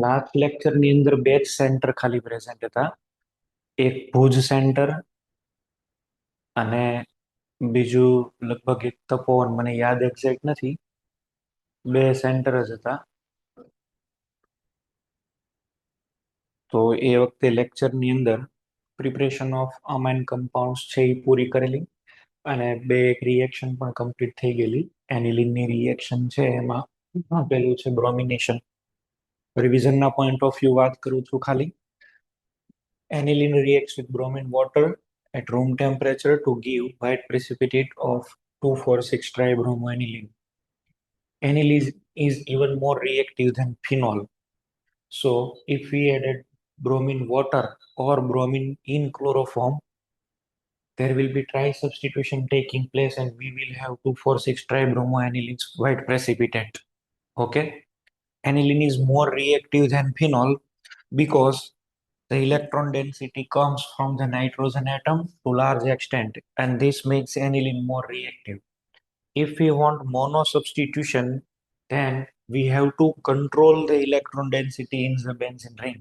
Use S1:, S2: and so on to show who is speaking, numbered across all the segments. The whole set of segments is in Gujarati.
S1: લાસ્ટ લેક્ચર ની અંદર બે જ સેન્ટર ખાલી પ્રેઝન્ટ હતા. એક ભુજ સેન્ટર અને બીજું લગભગ એક તપોવન, મને યાદ એક્ઝેક્ટ નથી. બે સેન્ટર જ હતા. તો એ વખતે લેક્ચરની અંદર પ્રિપરેશન ઓફ અમાઇન કમ્પાઉન્ડ્સ છે એ પૂરી કરેલી, અને બે એક રિએક્શન પણ કમ્પ્લીટ થઈ ગયેલી. એનિલિનની રિએક્શન છે એમાં પેલું છે બ્રોમિનેશન. રિવિઝનના પોઈન્ટ ઓફ વ્યૂ વાત કરું છું ખાલી. Aniline reacts with bromine water at room temperature to give white precipitate of 2,4,6 tribromoaniline. Aniline is even more reactive than phenol. So, if we added bromine water or bromine in chloroform, there will be tri-substitution taking place and we will have 2,4,6 tribromoanilines white precipitate. Okay? Aniline is more reactive than phenol because the electron density comes from the nitrogen atom to large extent, and this makes aniline more reactive. If we want mono substitution, then we have to control the electron density in the benzene ring.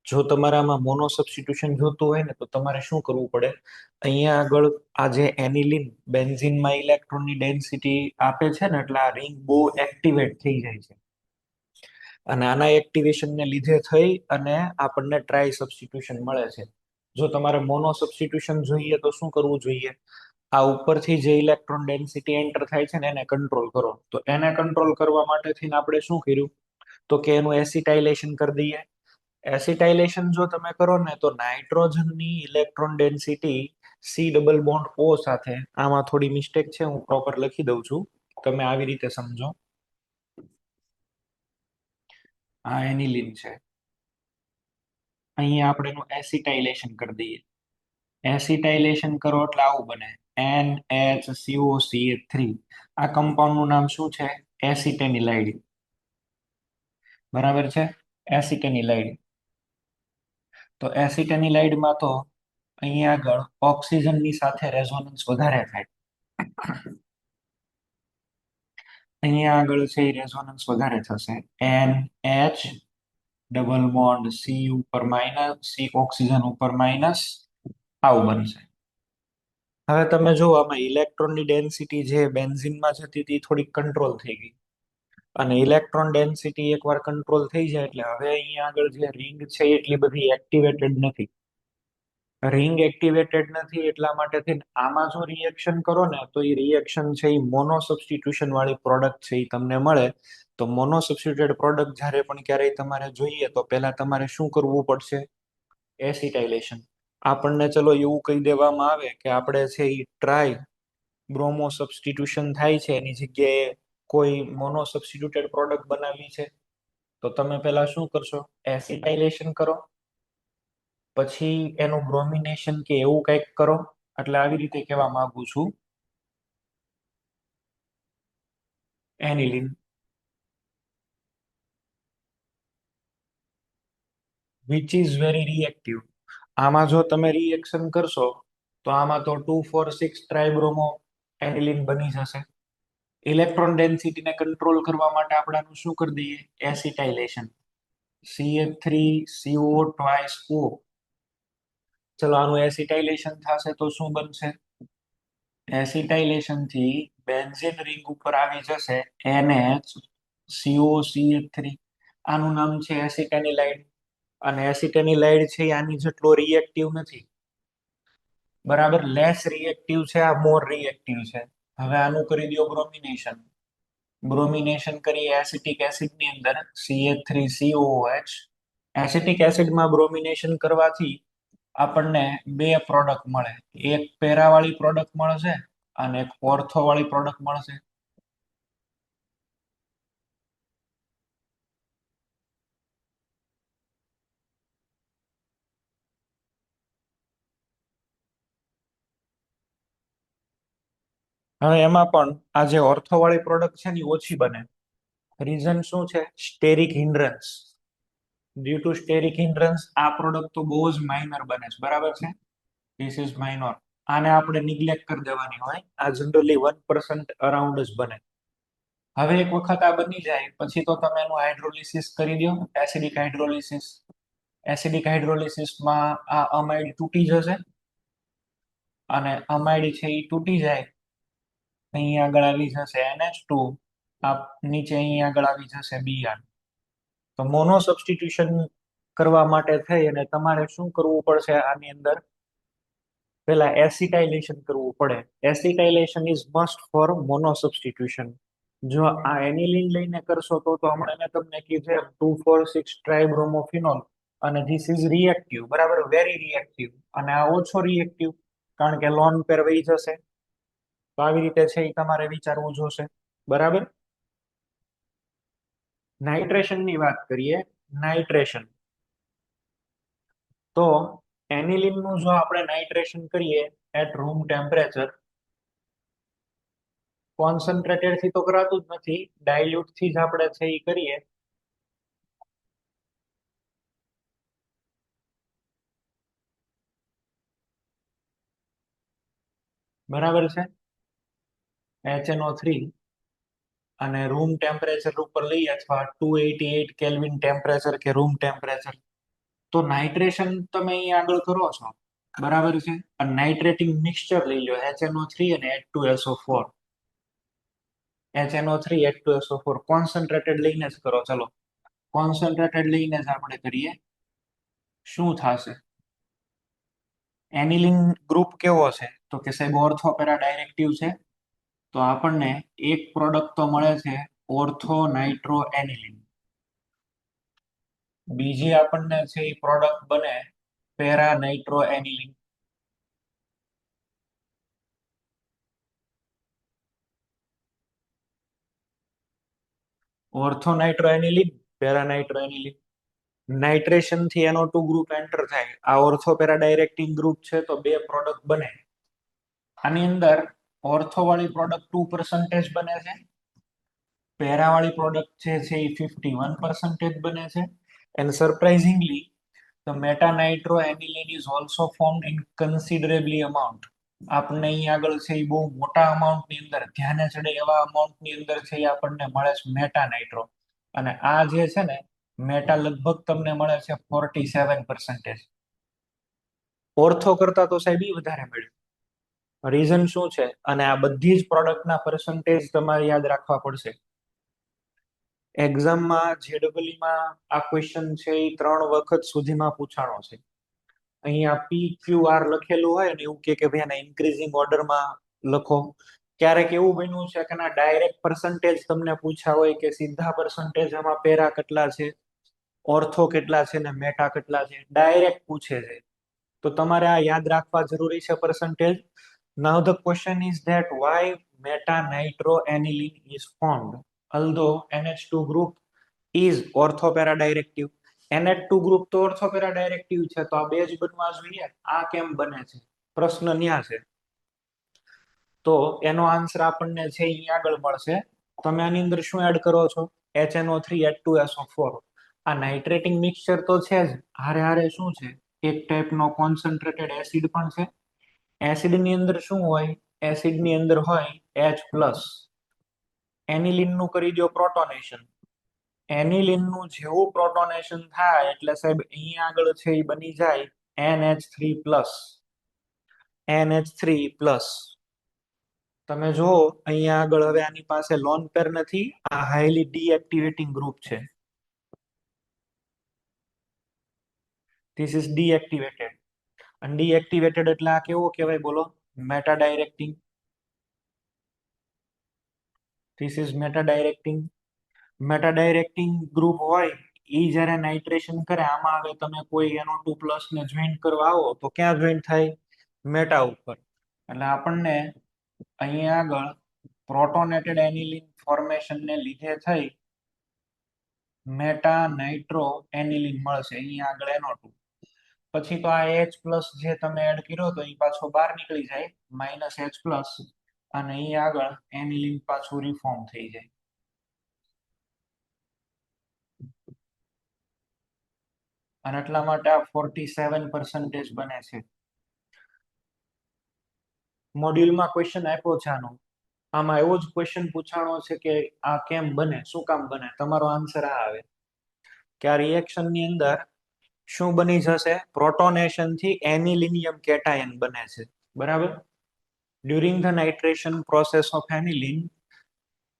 S1: જો તમારામાં મોનો સબસ્ટિટ્યુશન જોતું હોય ને તો તમારે શું કરવું પડે? અહીંયા આગળ આ જે એનિલિન બેન્ઝીનમાં ઇલેક્ટ્રોનની ડેન્સિટી આપે છે ને, એટલે આ રિંગ બહુ એક્ટિવેટ થઈ જાય છે. અને આના એક્ટિવેશનને લીધે થઈ અને આપણને ટ્રાય સબસ્ટિટ્યુશન મળે છે. જો તમારે મોનો સબસ્ટિટ્યુશન જોઈએ તો શું કરવું જોઈએ? આ ઉપરથી જે ઇલેક્ટ્રોન ડેન્સિટી એન્ટર થાય છે ને એને કંટ્રોલ કરો. તો એને કંટ્રોલ કરવા માટેથી આપણે શું કર્યું? તો કે એનું એસિટાઇલેશન કરી દઈએ. એસિટાઇલેશન જો તમે કરો ને તો નાઇટ્રોજનની electron density C double bond O સાથે, આમાં થોડી મિસ્ટેક છે, હું પ્રોપર લખી દઉં છું, તમે આવી રીતે સમજો. આ એનિલિન છે, અહીંયા આપણે એનું એસિટાઇલેશન કરી દઈએ. એસિટાઇલેશન કરો એટલે આવું બને NHCOCH3. આ કમ્પાઉન્ડનું નામ શું છે? એસિટેનિલાઇડ. બરાબર છે, એસિટેનિલાઇડ. તો એસિટેનિલાઇડમાં તો અહીંયા આગળ ઓક્સિજનની સાથે રેઝોનન્સ વધારે થાય. અહીંયા આગળ છે એ રેઝોનન્સ વધારે થશે. NH ડબલ બોન્ડ સી ઉપર માઇનસ, સી ઓક્સિજન ઉપર માઇનસ, આવું બનશે. હવે તમે જો આમાં ઇલેક્ટ્રોનની ડેન્સિટી જે બેન્ઝીનમાં જતી હતી થોડીક કંટ્રોલ થઈ ગઈ, અને ઇલેક્ટ્રોન ડેન્સિટી એકવાર કંટ્રોલ થઈ જાય એટલે હવે અહીંયા આગળ જે રિંગ છે એટલી બધી એક્ટિવેટેડ નથી. રિંગ એક્ટિવેટેડ નથી એટલા માટે થઈને આમાં જો રિએક્શન કરો ને તો એ રિએક્શન છે એ મોનો સબસ્ટિટ્યુશન વાળી પ્રોડક્ટ છે એ તમને મળે. તો મોનો સબસ્ટિટ્યુટેડ પ્રોડક્ટ જ્યારે પણ ક્યારેય તમારે જોઈએ તો પહેલા તમારે શું કરવું પડશે? એસિટાઇલેશન. આપણને ચલો એવું કહી દેવામાં આવે કે આપણે છે એ ટ્રાય બ્રોમો સબસ્ટિટ્યુશન થાય છે, એની જગ્યાએ કોઈ મોનો સબસ્ટિટ્યુટેડ પ્રોડક્ટ બનાવવી છે, તો તમે પહેલા શું કરશો? એસિટાઇલેશન કરો, પછી એનું બ્રોમિનેશન કે એવું કંઈક કરો. એટલે આવી રીતે કહેવા માંગુ છું, aniline which is very reactive. આમાં જો તમે રિએક્શન કરશો તો આમાં તો 2,4,6 ટ્રાઇબ્રોમો એનિલિન બની જશે. ઇલેક્ટ્રોન ડેન્સિટીને કંટ્રોલ કરવા માટે આપણે આનું શું કરી દઈએ? એસિટાઇલેશન. CH3CO twice O. ચલો આનું એસિટાઇલેશન થશે તો શું બનશે? એસિટાઇલેશન થી બેન્ઝીન રિંગ ઉપર આવી જશે NHCOCH3. આનું નામ છે એસિટેનિલાઇડ. અને એસિટેનિલાઇડ છે આની જેટલો રિએક્ટિવ નથી, બરાબર, લેસ રિએક્ટિવ છે, આ મોર રિએક્ટિવ છે. હવે આનું કરી દો બ્રોમિનેશન. બ્રોમિનેશન કરી એસિટિક એસિડ ની અંદર CH3COOH. એસિટિક એસિડમાં બ્રોમિનેશન કરવાથી આપણને બે પ્રોડક્ટ મળે. એક પેરા વાળી પ્રોડક્ટ મળશે અને એક ઓર્થો વાળી પ્રોડક્ટ મળશે. હવે એમાં પણ આ જે ઓર્થો વાળી પ્રોડક્ટ છે ને એ ઓછી બને. રીઝન શું છે? સ્ટેરિક હિન્ડ્રન્સ. ડ્યુ ટુ સ્ટેરિક હિન્ડ્રન્સ આ પ્રોડક્ટ તો બહુ જ માઇનર બને છે, બરાબર છે, ધીસ ઇઝ માઇનોર. આને આપણે નિગ્લેક્ટ કરી દેવાની હોય. આ જનરલી 1% અરાઉન્ડ જ બને. હવે એક વખત આ બની જાય પછી તો તમે એનું હાઇડ્રોલિસિસ કરી દો, એસિડિક હાઇડ્રોલિસિસ. એસિડિક હાઇડ્રોલિસિસમાં આ અમાઇડ તૂટી જશે, અને અમાઇડ છે એ તૂટી જાય, અહીં આગળ આવી જશે NH2, આ નીચે અહીં આગળ આવી જશે Br. તો મોનો સબસ્ટિટ્યુશન કરવા માટે થઈ અને તમારે શું કરવું પડશે આની અંદર? પેલા એસિટાઇલેશન કરવું પડે. Acetylation is must for mono substitution. જો આ એનિલિન લઈને કરશો તો હમણાં મેં તમને કીધું 2,4,6 ટ્રાઇબ્રોમોફિનોલ, અને ધીસ ઇઝ રિએક્ટિવ, બરાબર, વેરી રિએક્ટિવ. અને આ ઓછો રિએક્ટિવ, કારણ કે લોન પેર વહી જશે. તો આવી રીતે છે એ તમારે વિચારવું જોશે, બરાબર. નાઇટ્રેશન ની વાત કરીએ. નાઇટ્રેશન, તો એનિલિન નું જો આપણે નાઇટ્રેશન કરીએ એટ રૂમ ટેમ્પરેચર, કોન્સન્ટ્રેટેડ થી તો કરાતું જ નથી, ડાયલ્યુટ થી જ આપણે છે એ કરીએ. બરાબર છે. HNO3, અને રૂમ ટેમ્પરેચર ઉપર લઈએ અથવા 288 કેલ્વિન ટેમ્પરેચર કે રૂમ ટેમ્પરેચર, તો નાઇટ્રેશન તમે અહીં આગળ કરો છો, બરાબર છે. અને નાઇટ્રેટિંગ મિક્સચર લઈ લો, HNO3 અને H2SO4. HNO3 H2SO4 કોન્સન્ટ્રેટેડ લઈને જ કરો. ચલો, કોન્સન્ટ્રેટેડ લઈને જ આપણે કરીએ. શું થશે? એનિલિન ગ્રુપ કેવો છે? તો કે સાહેબ ઓર્થો પેરા ડાયરેક્ટિવ છે. તો આપણને એક પ્રોડક્ટ તો મળે છે ઓર્થો નાઇટ્રો એનિલિન. બીજી આપણને છે એ પ્રોડક્ટ બને para nitro aniline. Ortho nitro aniline, para nitro aniline. Nitration થી NO2 ગ્રુપ એન્ટર થાય, આ ઓર્થો પેરા ડાયરેક્ટિંગ ગ્રુપ છે, તો બે પ્રોડક્ટ બને. આની અંદર ઓર્થો વાળી પ્રોડક્ટ 2% બને છે, પેરા વાળી પ્રોડક્ટ છે એ 51% બને છે. And surprisingly the meta nitro aniline is also formed in considerably amount. આપણને અહીં આગળ છે એ બહુ મોટા અમાઉન્ટ ની અંદર, ધ્યાને ચડે એવા અમાઉન્ટ ની અંદર છે એ આપણને મળે છે મેટા નાઇટ્રો. અને આ જે છે ને મેટા લગભગ તમને મળે છે 47%. ઓર્થો કરતા તો સાહેબ ઈ વધારે મળ્યું. રીઝન શું છે? અને આ બધી જ પ્રોડક્ટના પર્સન્ટેજ તમારે યાદ રાખવા પડશે. એક્ઝામમાં JEE-માં આ ક્વેશ્ચન છે એ 3 વખત સુધીમાં પૂછાણો છે. અહીંયા PQR લખેલું હોય ને એવું કે ભાઈ એને ઇન્ક્રીઝિંગ ઓર્ડરમાં લખો. ક્યારેક એવું બન્યું છે કે ના ડાયરેક્ટ પર્સન્ટેજ તમને પૂછ્યા હોય કે સીધા પર્સન્ટેજ આમાં પેરા કેટલા છે, ઓર્થો કેટલા છે ને મેટા કેટલા છે, ડાયરેક્ટ પૂછે છે. તો તમારે આ યાદ રાખવા જરૂરી છે percentage. Now the question is that why meta-nitroaniline is formed although NH2 group is orthopara-directive. NH2 group તો ઓર્થોપેરા ડાયરેક્ટિવ છે, તો આ બે જ બનવા જોઈએ. આ કેમ બને છે? પ્રશ્ન ન્યા છે. તો એનો આન્સર આપણને છે અહીં આગળ મળશે. તમે આની અંદર શું એડ કરો છો? HNO3 H2SO4. આ નાઇટ્રેટિંગ મિક્સચર તો છે જ, હારે હારે શું છે? એક ટાઈપનો કોન્સન્ટ્રેટેડ એસિડ પણ છે. એસિડ ની અંદર શું હોય? એસિડ ની અંદર હોય H+. એનિલિન નું કરી દો પ્રોટોનેશન. એનિલિન નું જેવું પ્રોટોનેશન થાય એટલે સાહેબ અહીંયા આગળ છે એ બની જાય NH3+. NH3+. તમે જો અહીંયા આગળ હવે આની પાસે લોન પેર નથી, આ હાઈલી ડીએક્ટિવેટિંગ ગ્રુપ છે. This is deactivated. અને ડીએક્ટિવેટેડ એટલે આ કેવો કહેવાય બોલો? Meta directing. This is meta directing. Meta directing group હોય એ જ્યારે નાઇટ્રેશન કરે, આમાં હવે તમે કોઈ NO2+ ને જોઈન કરવા આવો તો ક્યાં જોઈન થાય? મેટા ઉપર. એટલે આપણને અહીંયા આગળ પ્રોટોનેટેડ એનિલિન ફોર્મેશન ને લીધે થઈ મેટા નાઇટ્રો એનિલિન મળશે અહીંયા આગળ NO2. પછી તો આ H+ જે તમે એડ કર્યો તો એ પાછો બહાર નીકળી જાય, -H+, અને અહીંયા આગળ એનિલિન પાછું રિફોર્મ થઈ જાય. અને એટલા માટે આ 47% બને છે. મોડ્યુલમાં ક્વેશ્ચન આપ્યો છે આનો. આમાં એવો જ ક્વેશ્ચન પૂછાણો છે કે આ કેમ બને, શું કામ બને. તમારો આન્સર આ આવે કે આ રિએક્શન ની અંદર શું બની જશે, પ્રોટોનેશન થી એનિલિનિયમ કેટાયન બને છે. બરાબર. During the nitration process of aniline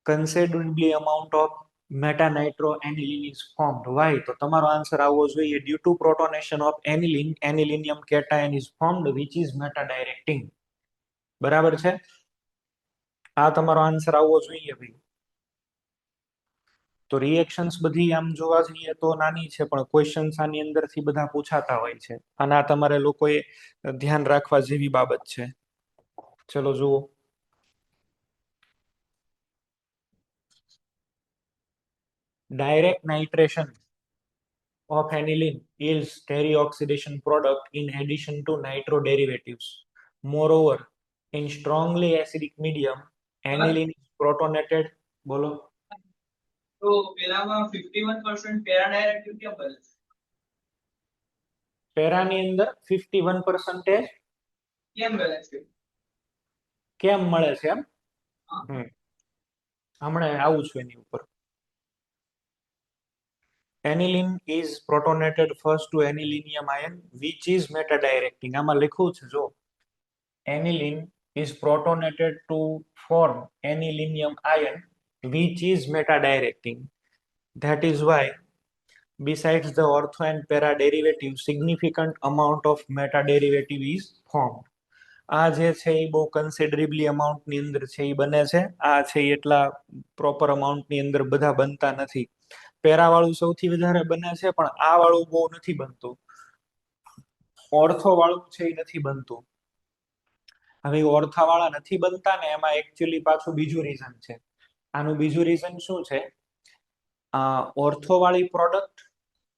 S1: considerably amount of meta-nitroaniline is formed. Why? તો તમારો આન્સર આવવો જોઈએ due to protonation of aniline, anilinium cation is formed which is meta-directing. બરાબર છે. આ તમારો આન્સર આવવો જોઈએ ભાઈ. તો રિએક્શન્સ બધી આમ જોવા જઈએ તો નાની છે, પણ ક્વેશ્ચન્સ આની અંદરથી બધા પૂછાતા હોય છે, અને આ તમારે લોકોએ ધ્યાન રાખવા જેવી બાબત છે. ચલો જુઓ. Direct nitration of aniline yields stereooxidation product in addition to nitro derivatives. Moreover, in strongly acidic medium, aniline is protonated. બોલો.
S2: તો પેલામાં 51% પેરા ડાયરેક્ટિવ કેમ બને છે?
S1: પેરાની અંદર 51%
S2: કેમ બને છે?
S1: કેમ મળે છે એમ? હમણાં આવું છું એની ઉપર. Aniline is protonated first to anilinium ion which is meta directing. આમાં લખ્યું છે જો, aniline is protonated to form anilinium ion which is meta directing. That is why besides the ortho and para derivative significant amount of meta derivative is formed. આ જે છે એ બહુ કન્સિડરેબલી અમાઉન્ટની અંદર છે એ બને છે. આ છે એટલા પ્રોપર અમાઉન્ટની અંદર બધા બનતા નથી. પેરા વાળું સૌથી વધારે બને છે, પણ આ વાળું બહુ નથી બનતું. ઓર્થો વાળું છે એ નથી બનતું. હવે ઓર્થા વાળા નથી બનતા ને, એમાં એકચ્યુઅલી પાછું બીજું રીઝન છે. આનું બીજું રીઝન શું છે, ઓર્થો વાળી પ્રોડક્ટ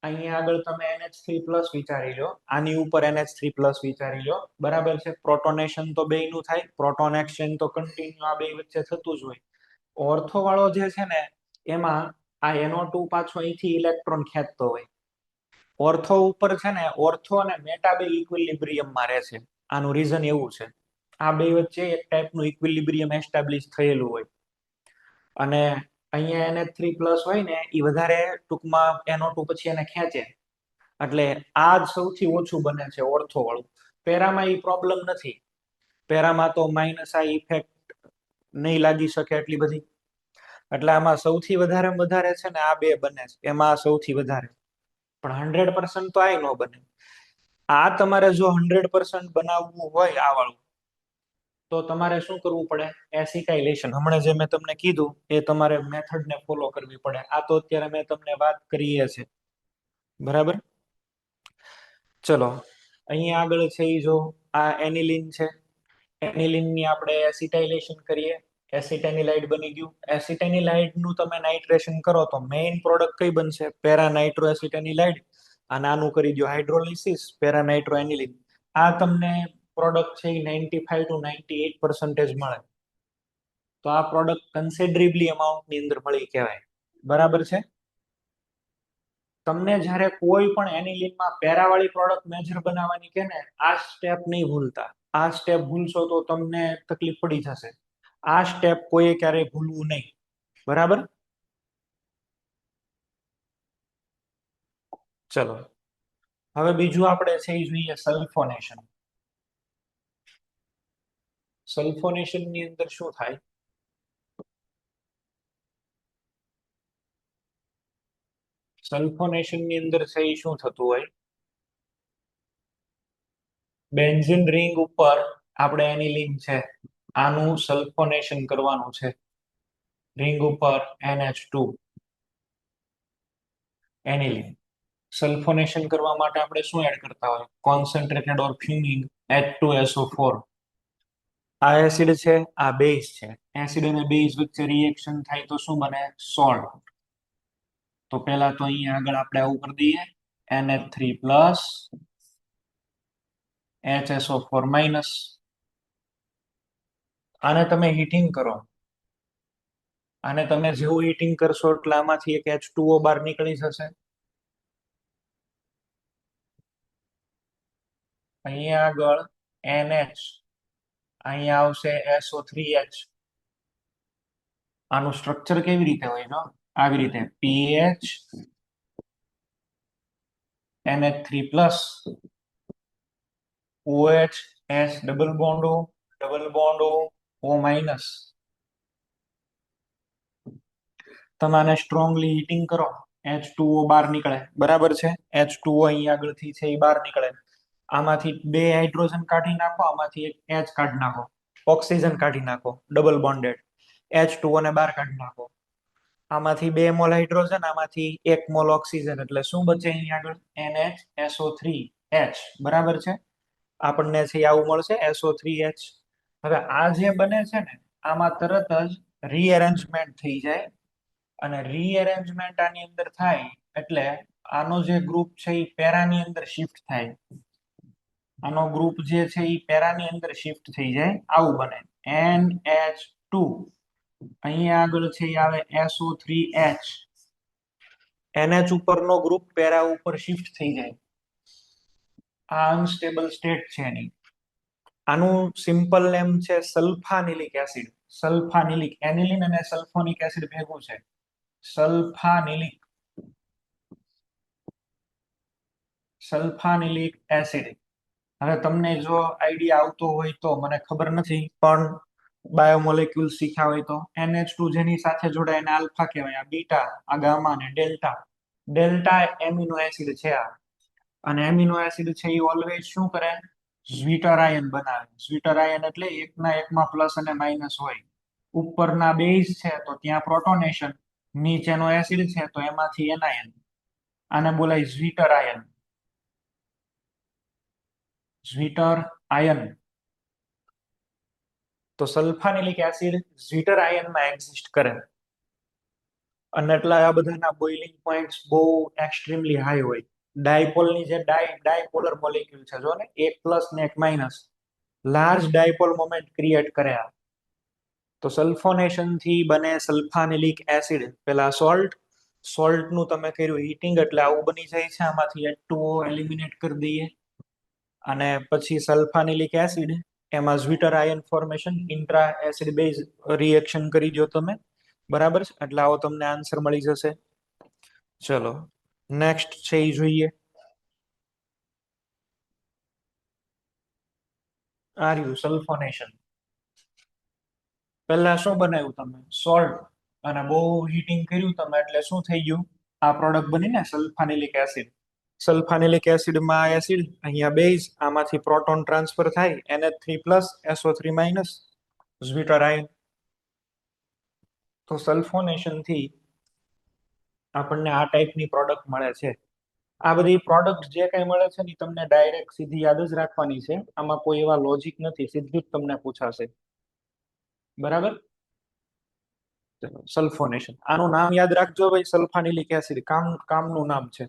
S1: અહીંયા આગળ તમે NH3+ વિચારી લો, આની ઉપર NH3+ વિચારી લો. બરાબર છે. પ્રોટોનેશન તો બેયનું થાય, પ્રોટોન એક્સચેન્જ તો કન્ટિન્યુ આ બે વચ્ચે થતું જ હોય. ઓર્થો વાળો જે છે ને, એમાં આ NO2 પાછો અહીંથી ઇલેક્ટ્રોન ખેંચતો હોય. ઓર્થો ઉપર છે ને, ઓર્થો અને મેટા બે ઇક્વિલિબ્રિયમમાં રહે છે. આનું રીઝન એવું છે, આ બે વચ્ચે એક ટાઈપનું ઇક્વિલિબ્રિયમ એસ્ટાબ્લિશ થયેલું હોય, અને અહીંયા NH3+ હોય ને એ વધારે ટૂંકમાં NO2 પછી એને ખેંચે, એટલે આ જ સૌથી ઓછું બને છે ઓર્થો વાળું. પેરામાં એ પ્રોબ્લેમ નથી. પેરામાં તો માઇનસ આ ઇફેક્ટ નહીં લાગી શકે એટલી બધી. એટલે આમાં સૌથી વધારે છે ને આ બે બને છે, એમાં સૌથી વધારે. પણ 100% તો આ ન બને. આ તમારે જો 100% બનાવવું હોય આ વાળું, તો તમારે શું કરવું પડે, એસિટાઇલેશન. હમણાં જે મેં તમને કીધું એ તમારે મેથડને ફોલો કરવી પડે. આ તો અત્યારે મેં તમને વાત કરીએ છે. બરાબર. ચલો અહીંયા આગળ છે એ જો, આ એનિલિન છે, એનિલિન ની આપણે એસિટાઇલેશન કરીએ, એસિટેનિલાઇડ બની ગયું. એસિટેનિલાઇડ નું તમે નાઇટ્રેશન કરો તો મેઇન પ્રોડક્ટ કઈ બનશે, પેરા નાઇટ્રો એસિટેનિલાઇડ. અને આનું કરી દો હાઇડ્રોલિસિસ, પેરા નાઇટ્રો એનિલિન. આ તમને પ્રોડક્ટ છે એ 95 to 98% મળે. તો આ પ્રોડક્ટ કન્સિડરેબલી અમાઉન્ટની અંદર મળી કહેવાય. બરાબર છે. તમને જ્યારે કોઈ પણ એનિલિનમાં પેરાવાળી પ્રોડક્ટ મેજર બનાવવાની કે ને, આ સ્ટેપ નહીં ભૂલતા. આ સ્ટેપ ભૂલશો તો તમને તકલીફ પડી જશે. આ સ્ટેપ કોઈએ ક્યારેય ભૂલવું નહીં. બરાબર. ચલો હવે બીજું આપણે છે એ જોઈએ સલ્ફોનેશન. સલ્ફોનેશન ની અંદર શું થાય, સલ્ફોનેશન ની અંદર છે એ શું થતું હોય, બેન્ઝીન રિંગ ઉપર આપણે એનિલિન છે, આનું સલ્ફોનેશન કરવાનું છે. રિંગ ઉપર NH2 એનિલિન. સલ્ફોનેશન કરવા માટે આપણે શું એડ કરતા હોય, કોન્સન્ટ્રેટેડ ઓર ફ્યુમિંગ H2SO4. આ એસિડ છે, આ બેઝ છે. એસિડ અને બેઝ વચ્ચે રિએક્શન થાય તો શું બને, સોલ્ટ. તો પહેલા તો અહીંયા આગળ આપણે આવું કરી દઈએ, NH3+ HSO4-. આને તમે હીટિંગ કરો, અને તમે જેવું હીટિંગ કરશો એટલે આમાંથી એક H2O બહાર નીકળી જશે. અહીંયા આગળ NH, અહીંયા આવશે SO3H. આનું સ્ટ્રક્ચર કેવી રીતે હોય જો આવી રીતે PH NH3 plus OH S double bond O minus. તમે આને સ્ટ્રોંગલી હીટિંગ કરો H2O બહાર નીકળે, બરાબર છે. H2O અહીં આગળથી છે એ બહાર નીકળે. આમાંથી બે હાઇડ્રોજન કાઢી નાખો, આમાંથી એક H કાઢી નાખો, ઓક્સિજન કાઢી નાખો ડબલ બોન્ડેડ, H2O ને બહાર કાઢી નાખો. આમાંથી 2 મોલ હાઇડ્રોજન, આમાંથી 1 મોલ ઓક્સિજન, એટલે શું બચે અહીં આગળ NHSO3H, બરાબર છે. આપણને છે આવું મળશે SO3H. હવે આ જે બને છે ને આમાં તરત જ રીએરેન્જમેન્ટ થઈ જાય, અને રીએરેન્જમેન્ટ આની અંદર થાય એટલે આનો જે ગ્રુપ છે એ પેરાની અંદર શિફ્ટ થાય. આનો ગ્રુપ જે છે એ પેરાની અંદર શિફ્ટ થઈ જાય, આવું બને NH2. અહીંયા આગળ છે એ આવે SO3H. NH ઉપરનો ગ્રુપ પેરા ઉપર શિફ્ટ થઈ જાય. આ અનસ્ટેબલ સ્ટેટ છે એની. આનું સિમ્પલ નેમ છે સલ્ફાનિલિક એસિડ. સલ્ફાનિલિક, એનિલિન અને સલ્ફોનિક એસિડ ભેગું છે, સલ્ફાનિલિક. સલ્ફાનિલિક એસિડ. હવે તમને જો આઈડિયા આવતો હોય તો, મને ખબર નથી, પણ બાયોમોલેક્યુલ શીખ્યા હોય તો NH2 જેની સાથે જોડાય એને આલ્ફા કહેવાય, આ બીટા, આ ગામા ને ડેલ્ટા. ડેલ્ટા એમિનો એસિડ છે આ. અને એમિનો એસિડ છે એ ઓલવેઝ શું કરે, ઝ્વીટર આયન બનાવે. ઝ્વીટર આયન એટલે એકના એકમાં પ્લસ અને માઇનસ હોય. ઉપરના બેઝ છે તો ત્યાં પ્રોટોનેશન, નીચેનો એસિડ છે તો એમાંથી એનાયન. આને બોલાય ઝ્વીટર આયન. ઝ્વીટર આયન. તો સલ્ફાનિલિક એસિડ ઝ્વીટર આયનમાં એક્ઝિસ્ટ કરે, અને એટલા આ બધાના બોઇલિંગ પોઈન્ટ્સ બહુ એક્સ્ટ્રીમલી હાઈ હોય. ડાયપોલની જે ડાયપોલર મોલેક્યુલ છે જો ને, એક પ્લસ ને એક minus, large dipole moment create કરે આ. તો સલ્ફોનેશન થી બને સલ્ફાનિલિક એસિડ. પેલા સોલ્ટ નું તમે કર્યું હીટિંગ એટલે આવું બની જાય છે. આમાંથી H2O એલિમિનેટ કરી દઈએ, અને પછી સલ્ફાનિલિક એસિડ, એમાં zwitter ion formation, intra acid base reaction કરી દો તમે, બરાબર છે. એટલે આવો તમને આન્સર મળી જશે. ચલો નેક્સ્ટ છે એ જોઈએ. આ રહ્યું સલ્ફોનેશન. પહેલા શું બનાવ્યું તમે, સોલ્ટ, અને બહુ હીટિંગ કર્યું તમે એટલે શું થઈ ગયું, આ પ્રોડક્ટ બની ને સલ્ફાનિલિક એસિડ. સલ્ફાનિલિક એસિડમાં એસિડ, અહીંયા બેઝ, આમાંથી પ્રોટોન ટ્રાન્સફર થાય NH3 plus SO3 minus, ઝ્વીટર ion. તો સલ્ફોનેશન થી આપણને આ ટાઈપની પ્રોડક્ટ મળે છે. આ બધી પ્રોડક્ટ જે કઈ મળે છે ને તમને ડાયરેક્ટ સીધી યાદ જ રાખવાની છે, આમાં કોઈ એવા લોજિક નથી, સીધું જ તમને પૂછાશે, બરાબર. સલ્ફોનેશન, આનું નામ યાદ રાખજો ભાઈ, સલ્ફાનિલિક એસિડ, કામનું નામ છે.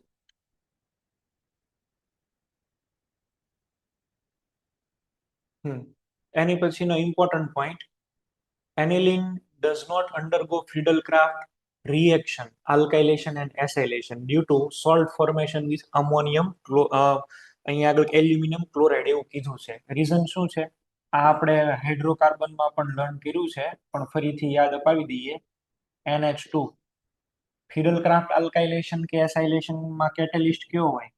S1: એની પછીનો important point, aniline does not undergo Friedel-Crafts reaction, alkylation and acylation due to salt formation with ammonium અહીંયા આગળ એલ્યુમિનિયમ ક્લોરાઇડ એવું કીધું છે. રીઝન શું છે આ આપણે હાઇડ્રોકાર્બનમાં પણ લર્ન કર્યું છે, પણ ફરીથી યાદ અપાવી દઈએ. NH2 Friedel-Crafts alkylation કે એસાઇલેશનમાં કેટેલિસ્ટ કેવો હોય,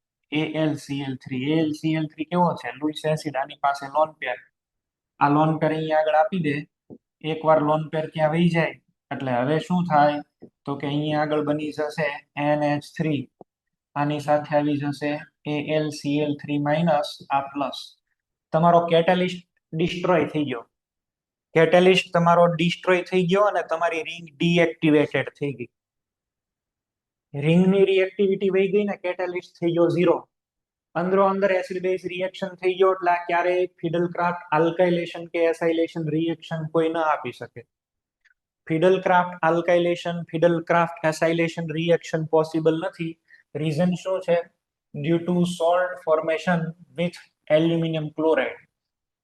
S1: AlCl3. AlCl3 કેવો છે, લુઇસ એસિડ. આની પાસે લોન પેર, આ લોન પેર અહીંયા આગળ આપી દે. એકવાર લોન પેર ત્યાં વહી જાય એટલે હવે શું થાય, તો કે અહીંયા આગળ બની જશે NH3, આની સાથે આવી જશે AlCl3 માઇનસ, આ પ્લસ. તમારો કેટાલિસ્ટ ડિસ્ટ્રોય થઈ ગયો. કેટાલિસ્ટ તમારો ડિસ્ટ્રોય થઈ ગયો અને તમારી રિંગ ડીએક્ટિવેટેડ થઈ ગઈ. રિંગની રિએક્ટિવિટી વહી ગઈ ને કેટાલિસ્ટ થઈ ગયો 0. અંદરો અંદર એસિડ બેઝ રિએક્શન થઈ ગયો એટલે આ ક્યારેય ફિડલ-ક્રાફ્ટ આલ્કાઇલેશન કે એસાઇલેશન રિએક્શન કોઈ ન આપી શકે. Friedel Crafts alkylation, Friedel Crafts acylation reaction possible નથી. રીઝન શું છે, due to salt formation with aluminium chloride.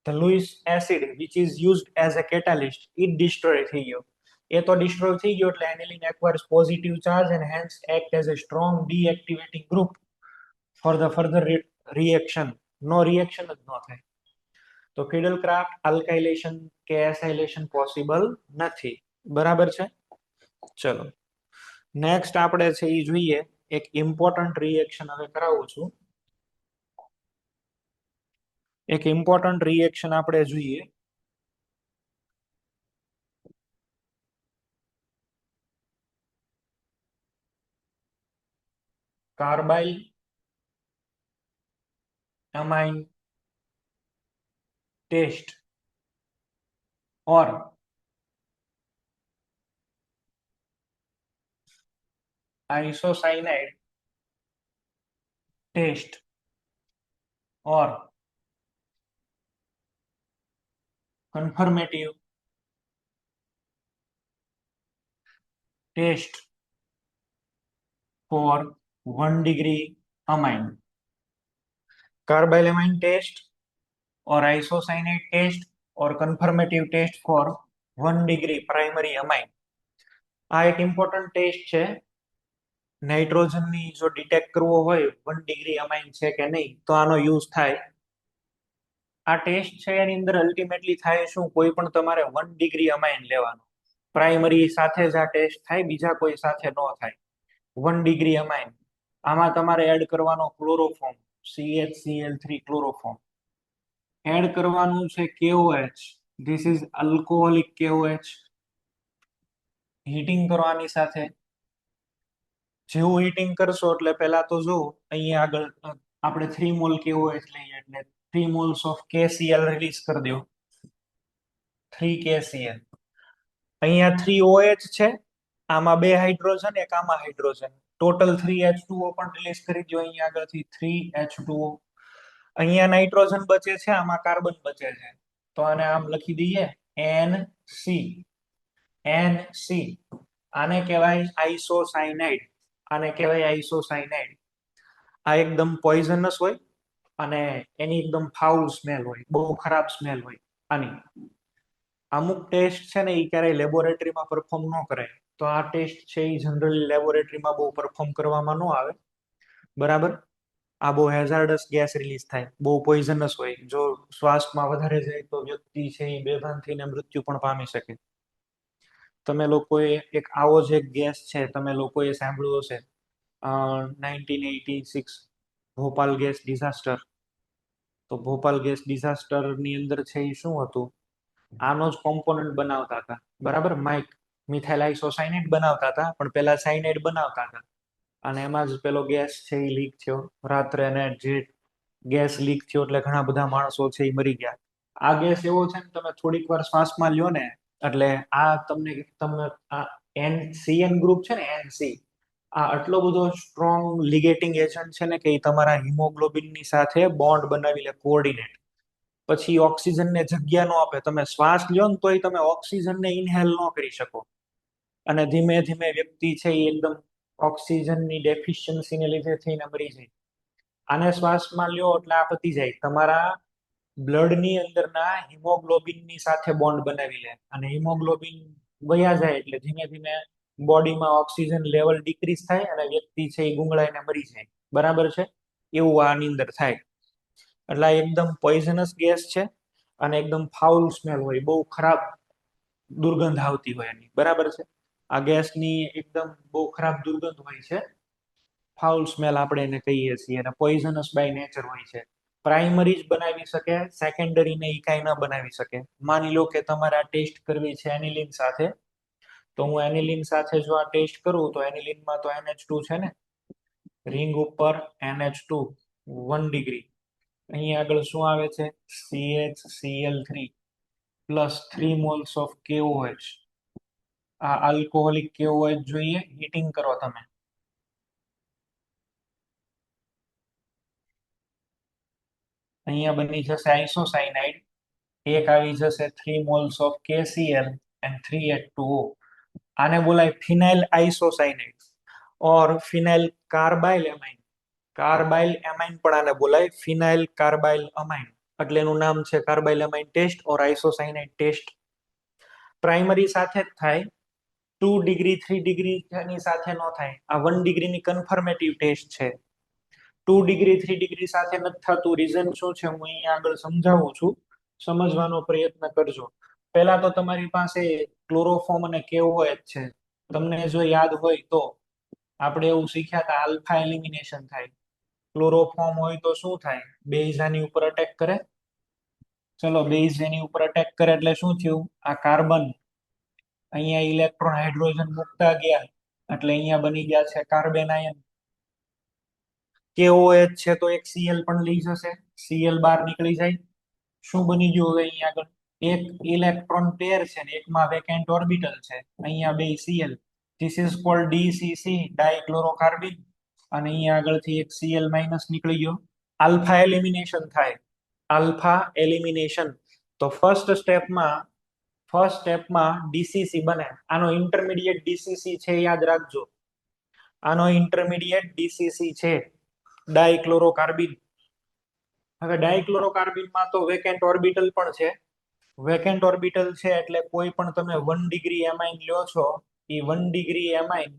S1: The Lewis acid which is used as a catalyst, it destroy થઈ ગયો. એ તો ડિસ્ટ્રોય થઈ ગયો એટલે aniline acquires positive charge and hence act as a strong deactivating group for the further reaction. No reaction જ ન થાય. તો Friedel-Crafts alkylation કે acylation possible નથી, બરાબર છે. ચલો નેક્સ્ટ આપણે છે એ જોઈએ એક ઇમ્પોર્ટન્ટ રિએક્શન હવે કરાવું છું. એક ઇમ્પોર્ટન્ટ રિએક્શન આપણે જોઈએ. કાર્બાઇલ amine टेस्ट और आइसोसाइनाइड टेस्ट और confirmative test for 1 degree amine. Carbylamine test और आइसोसाइनाइड टेस्ट और confirmative test for 1 degree primary amine. આ એક ઇમ્પોર્ટન્ટ ટેસ્ટ છે. નાઇટ્રોજનની જો ડિટેક્ટ કરવો હોય 1 ડિગ્રી અમાઇન છે કે નહીં તો આનો યુઝ થાય. આ ટેસ્ટ છે એની અંદર અલ્ટિમેટલી થાય શું, કોઈ પણ તમારે 1 ડિગ્રી અમાઇન લેવાનું. પ્રાઇમરી સાથે જ આ ટેસ્ટ થાય, બીજા કોઈ સાથે ન થાય. 1 ડિગ્રી અમાઇન આમાં તમારે એડ કરવાનો ક્લોરોફોર્મ CHCl3 ક્લોરોફોર્મ એડ કરવાનું છે KOH. This is alcoholic KOH. Heating કરવાની સાથે જેવું હીટિંગ કરશો એટલે પહેલા તો જો અહીંયા આગળ આપણે 3 મોલ KOH લઈએ એટલે 3 moles ઓફ KCl રિલીઝ કરી દો. 3 KCl. અહીંયા 3 OH છે, આમાં 2 હાઇડ્રોજન, એક આમાં હાઇડ્રોજન, ટોટલ 3 H2O પણ રિલીઝ કરી દો. અહીંયા આગળથી 3 H2O. અહીંયા નાઇટ્રોજન બચે છે, આમાં કાર્બન બચે છે, તો આને આમ લખી દઈએ NC. NC આને કહેવાય આઇસોસાયનાઇડ. આને કહેવાય આઇસોસાયનાઇડ. આ એકદમ પોઈઝનસ હોય અને એની એકદમ ફાઉલ સ્મેલ હોય, બહુ ખરાબ સ્મેલ હોય આની. અમુક ટેસ્ટ છે ને એ ક્યારેય લેબોરેટરીમાં પરફોર્મ ન કરાય, તો આ ટેસ્ટ છે એ જનરલી લેબોરેટરીમાં બહુ પરફોર્મ કરવામાં ન આવે. બરાબર. આ બહુ હેઝાર્ડસ ગેસ રિલીઝ થાય, બહુ પોઈઝનસ હોય. જો શ્વાસમાં વધારે જાય તો વ્યક્તિ છે એ બેભાન થઈને મૃત્યુ પણ પામી શકે. તમે લોકોએ એક આવો જ એક ગેસ છે, તમે લોકોએ સાંભળ્યું હશે 1986 ભોપાલ ગેસ ડિઝાસ્ટર. તો ભોપાલ ગેસ ડિઝાસ્ટર ની અંદર છે એ શું હતું, આનો જ કોમ્પોનન્ટ બનાવતા હતા. બરાબર. મિથાઇલ આઇસોસાયનાઇડ બનાવતા હતા, પણ પેલા સાયનાઇડ બનાવતા હતા અને એમાં જ પેલો ગેસ છે એ લીક થયો રાત્રે. અને જે ગેસ લીક થયો એટલે ઘણા બધા માણસો છે એ મરી ગયા. આ ગેસ એવો છે ને, તમે થોડીક વાર શ્વાસમાં લ્યો ને એટલે આ તમને આ CN ગ્રુપ છે ને NC, આ આટલો બધો સ્ટ્રોંગ લિગેટિંગ એજન્ટ છે ને કે એ તમારા હિમોગ્લોબિનની સાથે બોન્ડ બનાવી લે, કોઓર્ડિનેટ. પછી ઓક્સિજનને જગ્યા ન આપે. તમે શ્વાસ લ્યો ને તોય તમે ઓક્સિજનને ઇનહેલ ન કરી શકો અને ધીમે ધીમે વ્યક્તિ છે એ એકદમ ઓક્સિજનની ડેફિશિયન્સીને લીધે થઈને મરી જાય. આને શ્વાસમાં લ્યો એટલે આ પતી જાય. તમારા બ્લડની અંદરના હિમોગ્લોબિનની સાથે બોન્ડ બનાવી લે અને હિમોગ્લોબિન વયા જાય એટલે ધીમે ધીમે બોડીમાં ઓક્સિજન લેવલ ડિક્રીઝ થાય અને વ્યક્તિ છે એ ગુંગળાઈને મરી જાય. બરાબર છે. એવું આની અંદર થાય. એટલે એકદમ પોઈઝનસ ગેસ છે અને એકદમ ફાઉલ સ્મેલ હોય, બહુ ખરાબ દુર્ગંધ આવતી હોય એની. બરાબર છે. આ ગેસની એકદમ બહુ ખરાબ દુર્ગંધ હોય છે, ફાઉલ સ્મેલ આપણે એને કહીએ છીએ, અને પોઈઝનસ બાય નેચર હોય છે. પ્રાઇમરી જ બનાવી શકે, સેકન્ડરી ને એ કાંઈ ન બનાવી શકે. માની લો કે તમારે આ ટેસ્ટ કરવી છે એનિલિન સાથે, તો હું એનિલિન સાથે જો આ ટેસ્ટ કરું તો એનિલિનમાં તો NH2 છે ને, રિંગ ઉપર NH2 1 ડિગ્રી. અહીંયા આગળ શું આવે છે, CHCl3 plus 3 moles of KOH. આ આલ્કોહોલિક KOH જોઈએ, હીટિંગ કરો તમે. અહીંયા બની જશે આઇસોસાયનાઇડ. એક આવી જશે 3 moles of KCl and 3H2O. આને બોલાય ફિનાઇલ આઇસોસાયનાઇડ ઓર ફિનાઇલ કાર્બાઇલ એમાઇન. કાર્બાઇલ એમાઇન પણ આને બોલાય, ફિનાઇલ કાર્બાઇલ અમાઇન. એટલે એનું નામ છે કાર્બાઇલ એમાઇન ટેસ્ટ ઓર આઇસોસાયનાઇડ ટેસ્ટ. પ્રાઇમરી સાથે જ થાય. 2 ડિગ્રી 3 ડિગ્રી ની સાથે ન થાય. આ 1 ડિગ્રીની કન્ફર્મેટિવ ટેસ્ટ છે. 2 ડિગ્રી 3 ડિગ્રી સાથે નથી થતું. રીઝન શું છે હું અહીંયા આગળ સમજાવું છું, સમજવાનો પ્રયત્ન કરજો. પહેલા તો તમારી પાસે ક્લોરોફોર્મ અને KOH છે. તમને જો યાદ હોય તો આપણે એવું શીખ્યા હતા, આલ્ફા એલિમિનેશન થાય. ક્લોરોફોર્મ હોય તો શું થાય? બેઝ આની ઉપર અટેક કરે. ચલો, બેઝ એની ઉપર અટેક કરે એટલે શું થયું? આ કાર્બન અહીંયા ઇલેક્ટ્રોન હાઇડ્રોજન મૂકતા ગયા એટલે અહીંયા બની ગયા છે કાર્બન આયન. KOH છે તો એક Cl પણ લઈ જશે, Cl બહાર નીકળી જાય. શું બની ગયું હવે અહીંયા આગળ? એક ઇલેક્ટ્રોન પેર છે ને એકમાં વેકેન્ટ ઓર્બિટલ છે. અહીંયા બે Cl, this is called DCC, ડાયક્લોરોકાર્બન. અને અહીંયા આગળથી એક Cl માઇનસ નીકળી ગયો. આલ્ફા એલિમિનેશન થાય. આલ્ફા એલિમિનેશન તો ફર્સ્ટ સ્ટેપમાં ડીસીસી બને. આનો ઇન્ટરમીડિયેટ ડીસીસી છે, યાદ રાખજો. આનો ઇન્ટરમીડિયેટ ડીસીસી છે, ડાયક્લોરોકાર્બન. હવે ડાયક્લોરોકાર્બનમાં તો વેકેન્ટ ઓર્બિટલ પણ છે. વેકેન્ટ ઓર્બિટલ છે એટલે કોઈ પણ તમે 1 ડિગ્રી એમાઇન લ્યો છો, એ 1 ડિગ્રી એમાઇન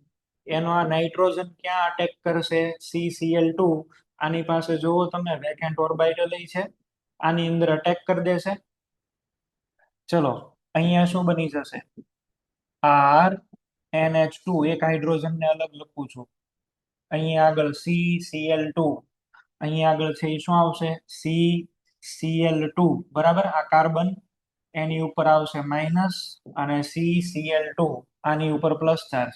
S1: એનો આ નાઇટ્રોજન ક્યાં અટેક કરશે? CCl2. આની પાસે જોવો તમે વેકેન્ટ ઓર્બિટલ છે, આની અંદર અટેક કરી દેશે. ચલો, અહીંયા શું બની જશે? RNH2, એક હાઇડ્રોજન ને અલગ લખું છું. અહીંયા આગળ CCl2, અહીંયા આગળ છે એ શું આવશે? CCl2, બરાબર. આ કાર્બન એની ઉપર આવશે માઇનસ અને CCl2 આની ઉપર પ્લસ ચાર્જ.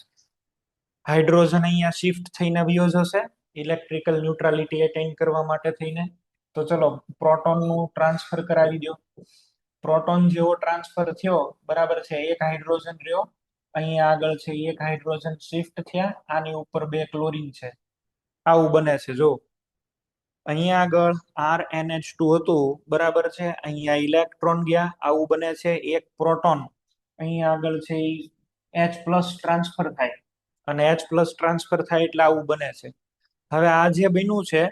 S1: હાઇડ્રોજન અહીંયા શિફ્ટ થઈને વયો જશે ઇલેક્ટ્રિકલ ન્યુટ્રાલિટી એટેઇન કરવા માટે થઈને. તો ચલો, પ્રોટોનનું ટ્રાન્સફર કરાવી દો. પ્રોટોન જેવો ટ્રાન્સફર થયો, બરાબર છે, એક હાઇડ્રોજન રહ્યો. અહીંયા આગળ છે એક હાઇડ્રોજન શિફ્ટ થયા, આની ઉપર બે ક્લોરીન છે. આવું બને છે. જો અહીંયા આગળ RNH2 હતું, બરાબર છે, અહીંયા ઇલેક્ટ્રોન ગયા, આવું બને છે. એક પ્રોટોન અહીંયા આગળ છે H+ ટ્રાન્સફર થાય, અને H+ ટ્રાન્સફર થાય એટલે આવું બને છે. હવે આ જે બન્યું છે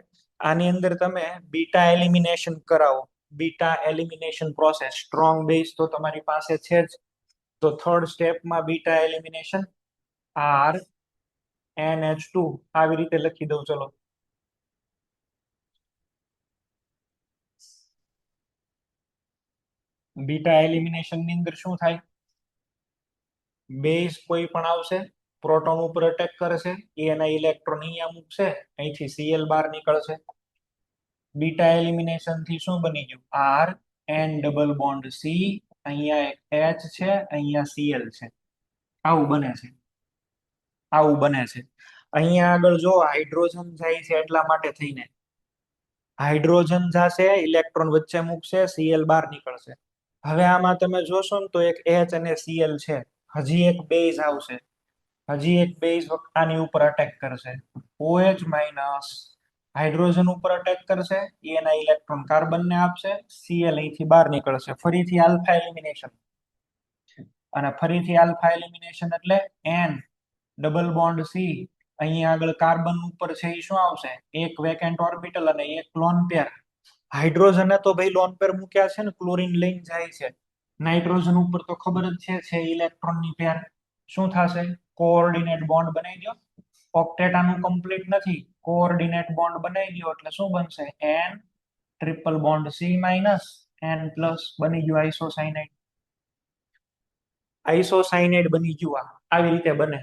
S1: આની અંદર તમે બીટા એલિમિનેશન કરાવો. Beta elimination process. Strong base તો તમારી પાસે છે જ, તો થર્ડ સ્ટેપમાં બીટા એલિમિનેશન RNH2 આવી રીતે લખી દઉં. ચલો, બીટા એલિમિનેશન ની અંદર શું થાય? બેઝ કોઈ પણ આવશે, પ્રોટોન ઉપર અટેક કરશે, એના ઇલેક્ટ્રોન અહીંયા મૂકશે, અહીંથી Cl બહાર નીકળશે. બીટા એલિમિનેશન થી શું બની ગયું? RN ડબલ બોન્ડ C, અહીંયા H છે, અહીંયા Cl છે. આવું બને છે. આવું બને છે. અહીંયા આગળ જો હાઇડ્રોજન જાય છે એટલા માટે થઈને, હાઇડ્રોજન જશે, ઇલેક્ટ્રોન વચ્ચે મૂકશે, Cl બહાર નીકળશે. હવે આમાં તમે જોશો ને તો એક H અને Cl છે, હજી એક બેઝ આવશે. હજી એક બેઝ આની ઉપર અટેક કરશે. OH માઇનસ હાઇડ્રોજન ઉપર અટેક કરશે, એના ઇલેક્ટ્રોન કાર્બન ને આપશે, Cl અહીંથી બહાર નીકળશે. ફરીથી આલ્ફા એલિમિનેશન, અને ફરીથી આલ્ફા એલિમિનેશન એટલે N ડબલ બોન્ડ C. અહીંયા આગળ કાર્બન ઉપર છે એ શું આવશે? એક વેકેન્ટ ઓર્બિટલ અને એક લોન પેર. હાઇડ્રોજને તો ભાઈ લોન પેર મૂક્યા છે ને, ક્લોરીન લઈને જાય છે. નાઇટ્રોજન ઉપર તો ખબર જ છે ઇલેક્ટ્રોનની પેર. શું થશે? કોઓર્ડિનેટ બોન્ડ બનાવી દો. ઓક્ટેટ આનું કમ્પ્લીટ નથી, કોઓર્ડિનેટ બોન્ડ બનાવી દો એટલે શું બનશે? N triple bond C minus N+ બની ગયું આઇસોસાયનાઇડ. આઇસોસાયનાઇડ બની ગયું. આવી રીતે બને.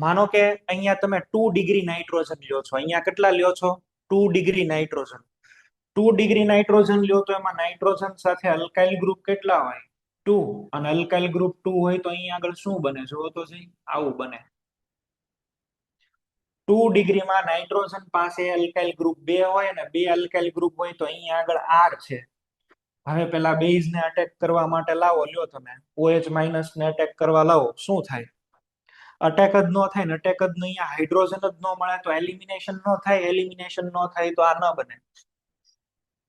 S1: માનો કે અહીંયા તમે 2 ડિગ્રી નાઇટ્રોજન લ્યો છો. અહીંયા કેટલા લ્યો છો? 2 ડિગ્રી નાઇટ્રોજન. 2 ડિગ્રી નાઇટ્રોજન લ્યો તો એમાં નાઇટ્રોજન સાથે અલ્કાઇલ ગ્રુપ કેટલા હોય? 2. અને અલ્કાઇલ ગ્રુપ 2 હોય તો અહીંયા આગળ શું બને? જોવો તો સહી. આવું બને. 2 ડિગ્રીમાં નાઇટ્રોજન પાસે અલ્કાઇલ ગ્રુપ 2 હોય અને 2 અલ્કાઇલ ગ્રુપ હોય તો અહીંયા આગળ R છે. હવે પેલા બેઝ ને અટેક કરવા માટે લાવો, લ્યો તમે OH માઇનસ ને અટેક કરવા લાવો, શું થાય? અટેક જ ન થાય ને, અટેક જ નહીં, હાઇડ્રોજન જ ન મળે તો એલિમિનેશન ન થાય. એલિમિનેશન ન થાય તો આ ન બને.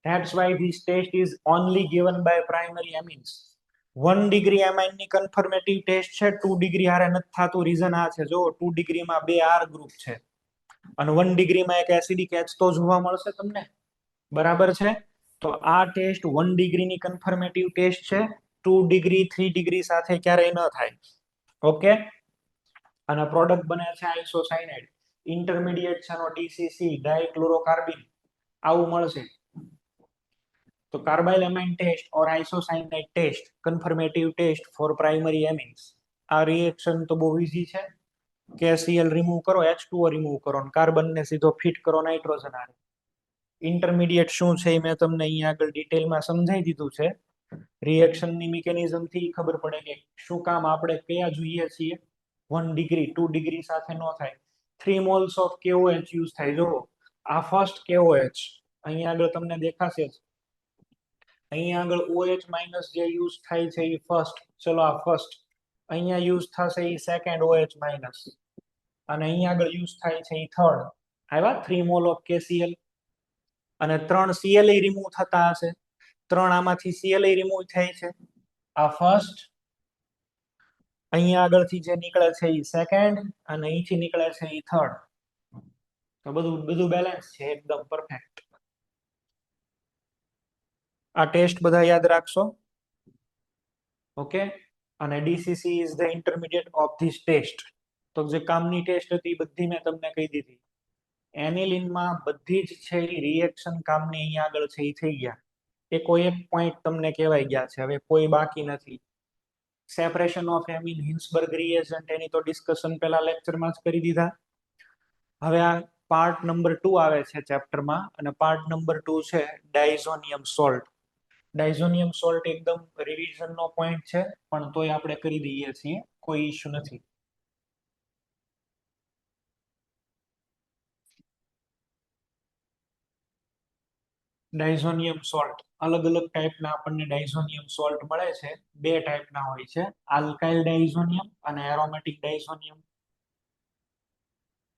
S1: That's why this test is only given by primary amines. 1 degree amine ની કન્ફર્મેટિવ ટેસ્ટ છે, 2 ડિગ્રી હારે નથી થતું. રીઝન આ છે, જો 2 ડિગ્રીમાં 2 R ગ્રુપ છે અને 1 ડિગ્રીમાં એક એસિડિક H તો જોવા મળશે તમને, બરાબર છે. તો આ ટેસ્ટ 1 ડિગ્રીની કન્ફર્મેટિવ ટેસ્ટ છે. 2 ડિગ્રી 3 ડિગ્રી સાથે ક્યારેય ન થાય. ઓકે. અને પ્રોડક્ટ બને છે આઇસોસાયનાઇડ. ઇન્ટરમીડિયેટ છે નો DCC, ડાયક્લોરોકાર્બન. આવું મળશે. તો carbyl amine test or isocyanide test, confirmative test for primary amines. આ રિએક્શન તો બહુ ઈઝી છે. KCl રિમૂવ કરો, H2O રિમૂવ કરો, કાર્બન ને સીધો ફિટ કરો નાઇટ્રોજન આરે. ઇન્ટરમીડિયેટ શું છે એ મેં તમને અહીંયા આગળ ડિટેલમાં સમજાવી દીધું છે. રિએક્શનની મિકેનિઝમ થી ખબર પડે કે શું કામ આપણે કયા જોઈએ છીએ. 1 ડિગ્રી 2 ડિગ્રી સાથે ન થાય. 3 મોલ્સ ઓફ KOH યુઝ થાય. જો આ ફર્સ્ટ KOH અહીંયા આગળ તમને દેખાશે જ. અહીંયા આગળ OH માઇનસ જે યુઝ થાય છે એ ફર્સ્ટ. ચલો આ ફર્સ્ટ. અહીંયા યુઝ થશે એ સેકન્ડ OH માઇનસ, અને અહીંયા આગળ યુઝ થાય છે એ થર્ડ. આવ્યા 3 મોલ ઓફ KCl, અને 3 Cl રિમૂવ થતા હશે. 3 આમાંથી Cl રિમૂવ થાય છે. આ ફર્સ્ટ. અહીંયા આગળથી જે નીકળે છે એ સેકન્ડ, અને અહીંથી નીકળે છે એ થર્ડ. તો બધું બધું બેલેન્સ છે, એકદમ પરફેક્ટ. આ ટેસ્ટ બધા યાદ રાખશો. ઓકે. અને DCC is the intermediate of this test. તો જે કામની ટેસ્ટ હતી એ બધી મેં તમને કહી દીધી. એનિલિનમાં બધી જ છે એ રિએક્શન કામની અહીંયા આગળ છે એ થઈ ગયા. કોઈ એક પોઈન્ટ તમને કહેવાય ગયા છે, હવે કોઈ બાકી નથી. સેપરેશન ઓફ એમિન, હિન્સબર્ગ રિએજન્ટ, એની તો ડિસ્કશન પેલા લેક્ચરમાં જ કરી દીધા. હવે આ પાર્ટ નંબર 2 આવે છે ચેપ્ટરમાં, અને પાર્ટ નંબર 2 છે ડાયઝોનિયમ સોલ્ટ. ડાયઝોનિયમ સોલ્ટ એકદમ રિવિઝનનો પોઈન્ટ છે, પણ તોય આપણે કરી દઈએ છીએ, કોઈ ઇશ્યુ નથી. ડાયઝોનિયમ સોલ્ટ અલગ અલગ ટાઈપના આપણને ડાયઝોનિયમ સોલ્ટ મળે છે. 2 ટાઈપના હોય છે, આલ્કાઇલ ડાયઝોનિયમ અને એરોમેટિક ડાયઝોનિયમ.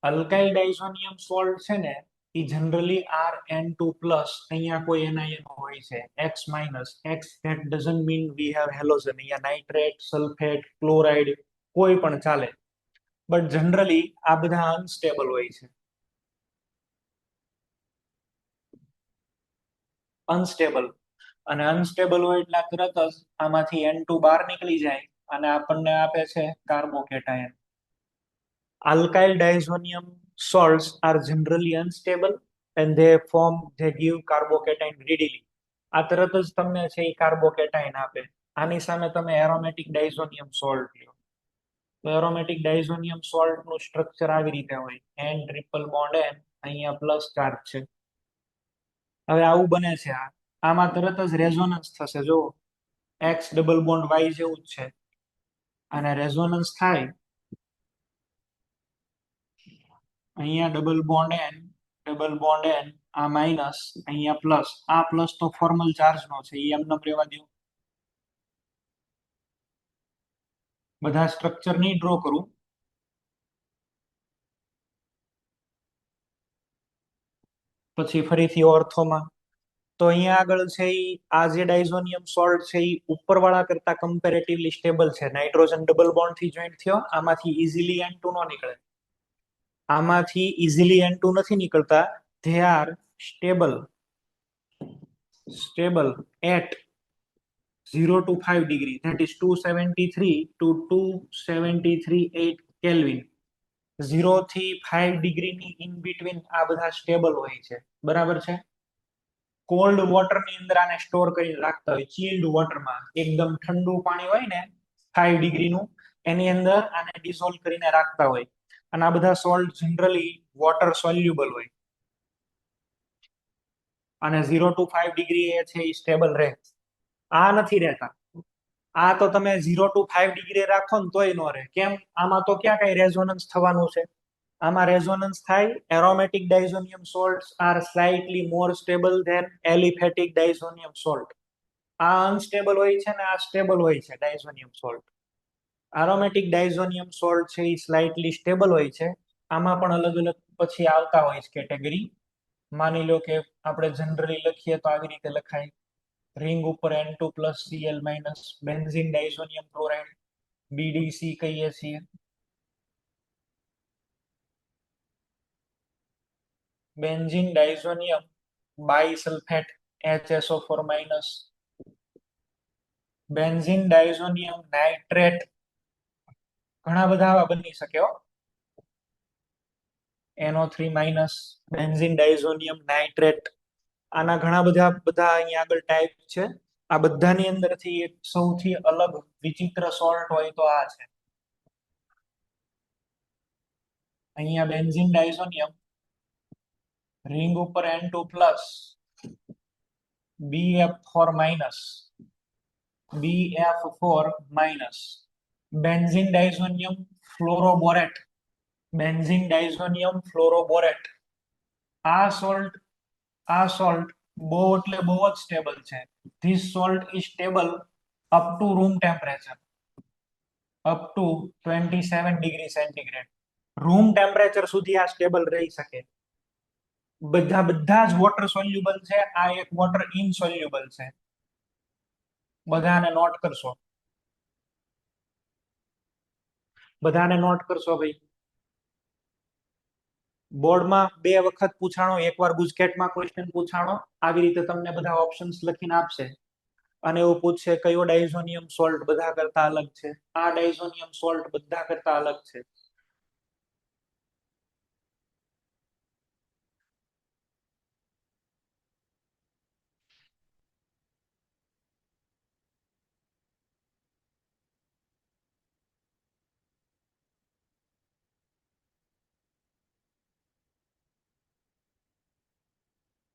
S1: અલ્કાઇલ ડાયઝોનિયમ સોલ્ટ છે ને એ જનરલી Rn2+, અહીંયા કોઈ એનાયન હોય છે, X minus. X that doesn't mean we have halogen. અહીંયા નાઇટ્રેટ, સલ્ફેટ, ક્લોરાઇડ કોઈ પણ ચાલે, બટ જનરલી આ બધા અનસ્ટેબલ હોય છે. અનસ્ટેબલ, અને અનસ્ટેબલ હોય એટલે તરત જ આમાંથી N2 બહાર નીકળી જાય અને આપણને આપે છે carbocation. Alkyl diazonium salts are generally unstable and they give carbocation readily. આ તરત જ તમને છે એ કાર્બોકેટાયન આપે. આની સામે તમે એરોમેટિક ડાયઝોનિયમ સોલ્ટ લ્યો. તો એરોમેટિક ડાયઝોનિયમ સોલ્ટ નું સ્ટ્રક્ચર આવી રીતે હોય, N ટ્રિપલ બોન્ડ N, અહીંયા પ્લસ ચાર્જ છે. હવે આવું બને છે, આમાં તરત જ રેઝોનન્સ થશે. જો X ડબલ બોન્ડ Y જેવું જ છે, અને રેઝોનન્સ થાય અહીંયા ડબલ બોન્ડ N, આ માઇનસ, અહીંયા પ્લસ. આ પ્લસ તો ફોર્મલ ચાર્જ નો છે, એ એમને રહેવા દો. બધા સ્ટ્રક્ચર નહીં ડ્રો કરું. પછી ફરીથી ઓર્થોમાં. તો અહીંયા આગળ છે આ જે ડાયઝોનિયમ સોલ્ટ છે એ ઉપરવાળા કરતા કમ્પેરેટિવલી સ્ટેબલ છે. નાઇટ્રોજન ડબલ બોન્ડ થી જોઈન્ટ થયો, આમાંથી ઇઝીલી N2 નો નીકળે. આમાંથી ઇઝીલી N2 નથી નીકળતા. They are stable at 0 to 5 degree, that is 273 to 273.8 Kelvin. 0 થી 5 ડિગ્રી ની ઇન બિટવીન આ બધા સ્ટેબલ હોય છે, બરાબર છે. કોલ્ડ વોટર ની અંદર આને સ્ટોર કરીને રાખતા હોય, ચિલ્ડ વોટરમાં એકદમ ઠંડુ પાણી હોય ને 5 ડિગ્રીનું, એની અંદર આને ડિસોલ્વ કરીને રાખતા હોય. અને આ બધા સોલ્ટ જનરલી વોટર સોલ્યુબલ હોય, અને 0 to 5 ડિગ્રી એ છે એ સ્ટેબલ રહે. આ નથી રહેતા. આ તો તમે 0 to 5 ડિગ્રી રાખો ને તોય નો રહે. કેમ? આમાં તો ક્યાં કઈ રેઝોનન્સ થવાનું છે. આમાં રેઝોનન્સ થાય. Aromatic diazonium salts are slightly more stable than aliphatic diazonium salt. આ અનસ્ટેબલ હોય છે ને આ સ્ટેબલ હોય છે diazonium salt. Aromatic diazonium salt છે એ સ્લાઇટલી સ્ટેબલ હોય છે. આમાં પણ અલગ અલગ પછી આવતા હોય છે કેટેગરી. માની લો કે આપણે જનરલી લખીએ તો આવી રીતે લખાય, રિંગ ઉપર N2 plus Cl minus, benzene diazonium chloride, BDC કહીએ છીએ. Benzene diazonium bisulphate HSO4 minus, benzene diazonium nitrate, ઘણા બધા આવા બની શકે હો. NO3 minus, benzene diazonium nitrate. આના ઘણા બધા અહીંયા આગળ ટાઈપ છે. આ બધાની અંદરથી એક સૌથી અલગ વિચિત્ર સોલ્ટ હોય તો આ છે. અહીંયા બેન્ઝીન ડાયઝોનિયમ રિંગ ઉપર N2 plus BF4 minus BF4 minus benzene diazonium fluoroborate benzene diazonium fluoroborate આ સોલ્ટ બહુ એટલે બહુ જ સ્ટેબલ છે. This salt is stable up to room temperature up to 27 degree centigrade. Room temperature સુધી આ સ્ટેબલ રહી શકે. બધા જ વોટર સોલ્યુબલ છે. આ એક વોટર ઇનસોલ્યુબલ છે. બધાને નોટ કરશો ભાઈ. બોર્ડમાં 2 વખત પૂછાણો, એકવાર ગુજકેટમાં ક્વેશ્ચન પૂછાણો. આવી રીતે તમને બધા ઓપ્શન્સ લખીને આપશે અને એવું પૂછશે કયો ડાયઝોનિયમ સોલ્ટ બધા કરતા અલગ છે. આ ડાયઝોનિયમ સોલ્ટ બધા કરતા અલગ છે.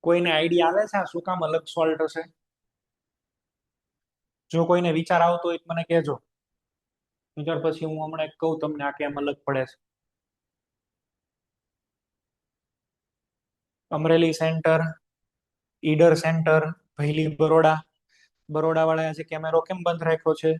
S1: કોઈને આઈડિયા આવે છે આ શું કામ અલગ સોલ્ટ હશે? જો કોઈને વિચાર આવતો હોય તો મને કહેજો. નહીતર પછી હું હમણાં કહું તમને આ કેમ અલગ પડે છે. Amreli centre, Idar centre, Bhayli Baroda. બરોડા વાળા આજે કેમેરો કેમ બંધ રાખ્યો છે?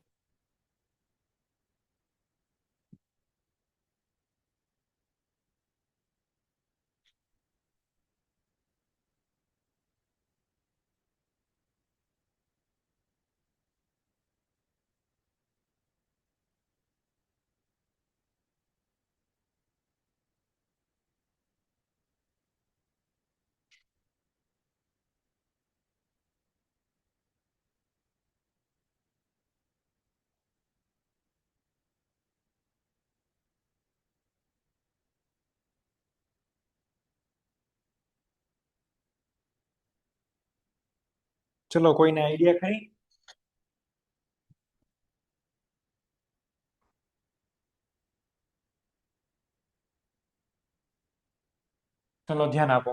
S1: ચલો કોઈને આઈડિયા ખરી? ચલો ધ્યાન આપો.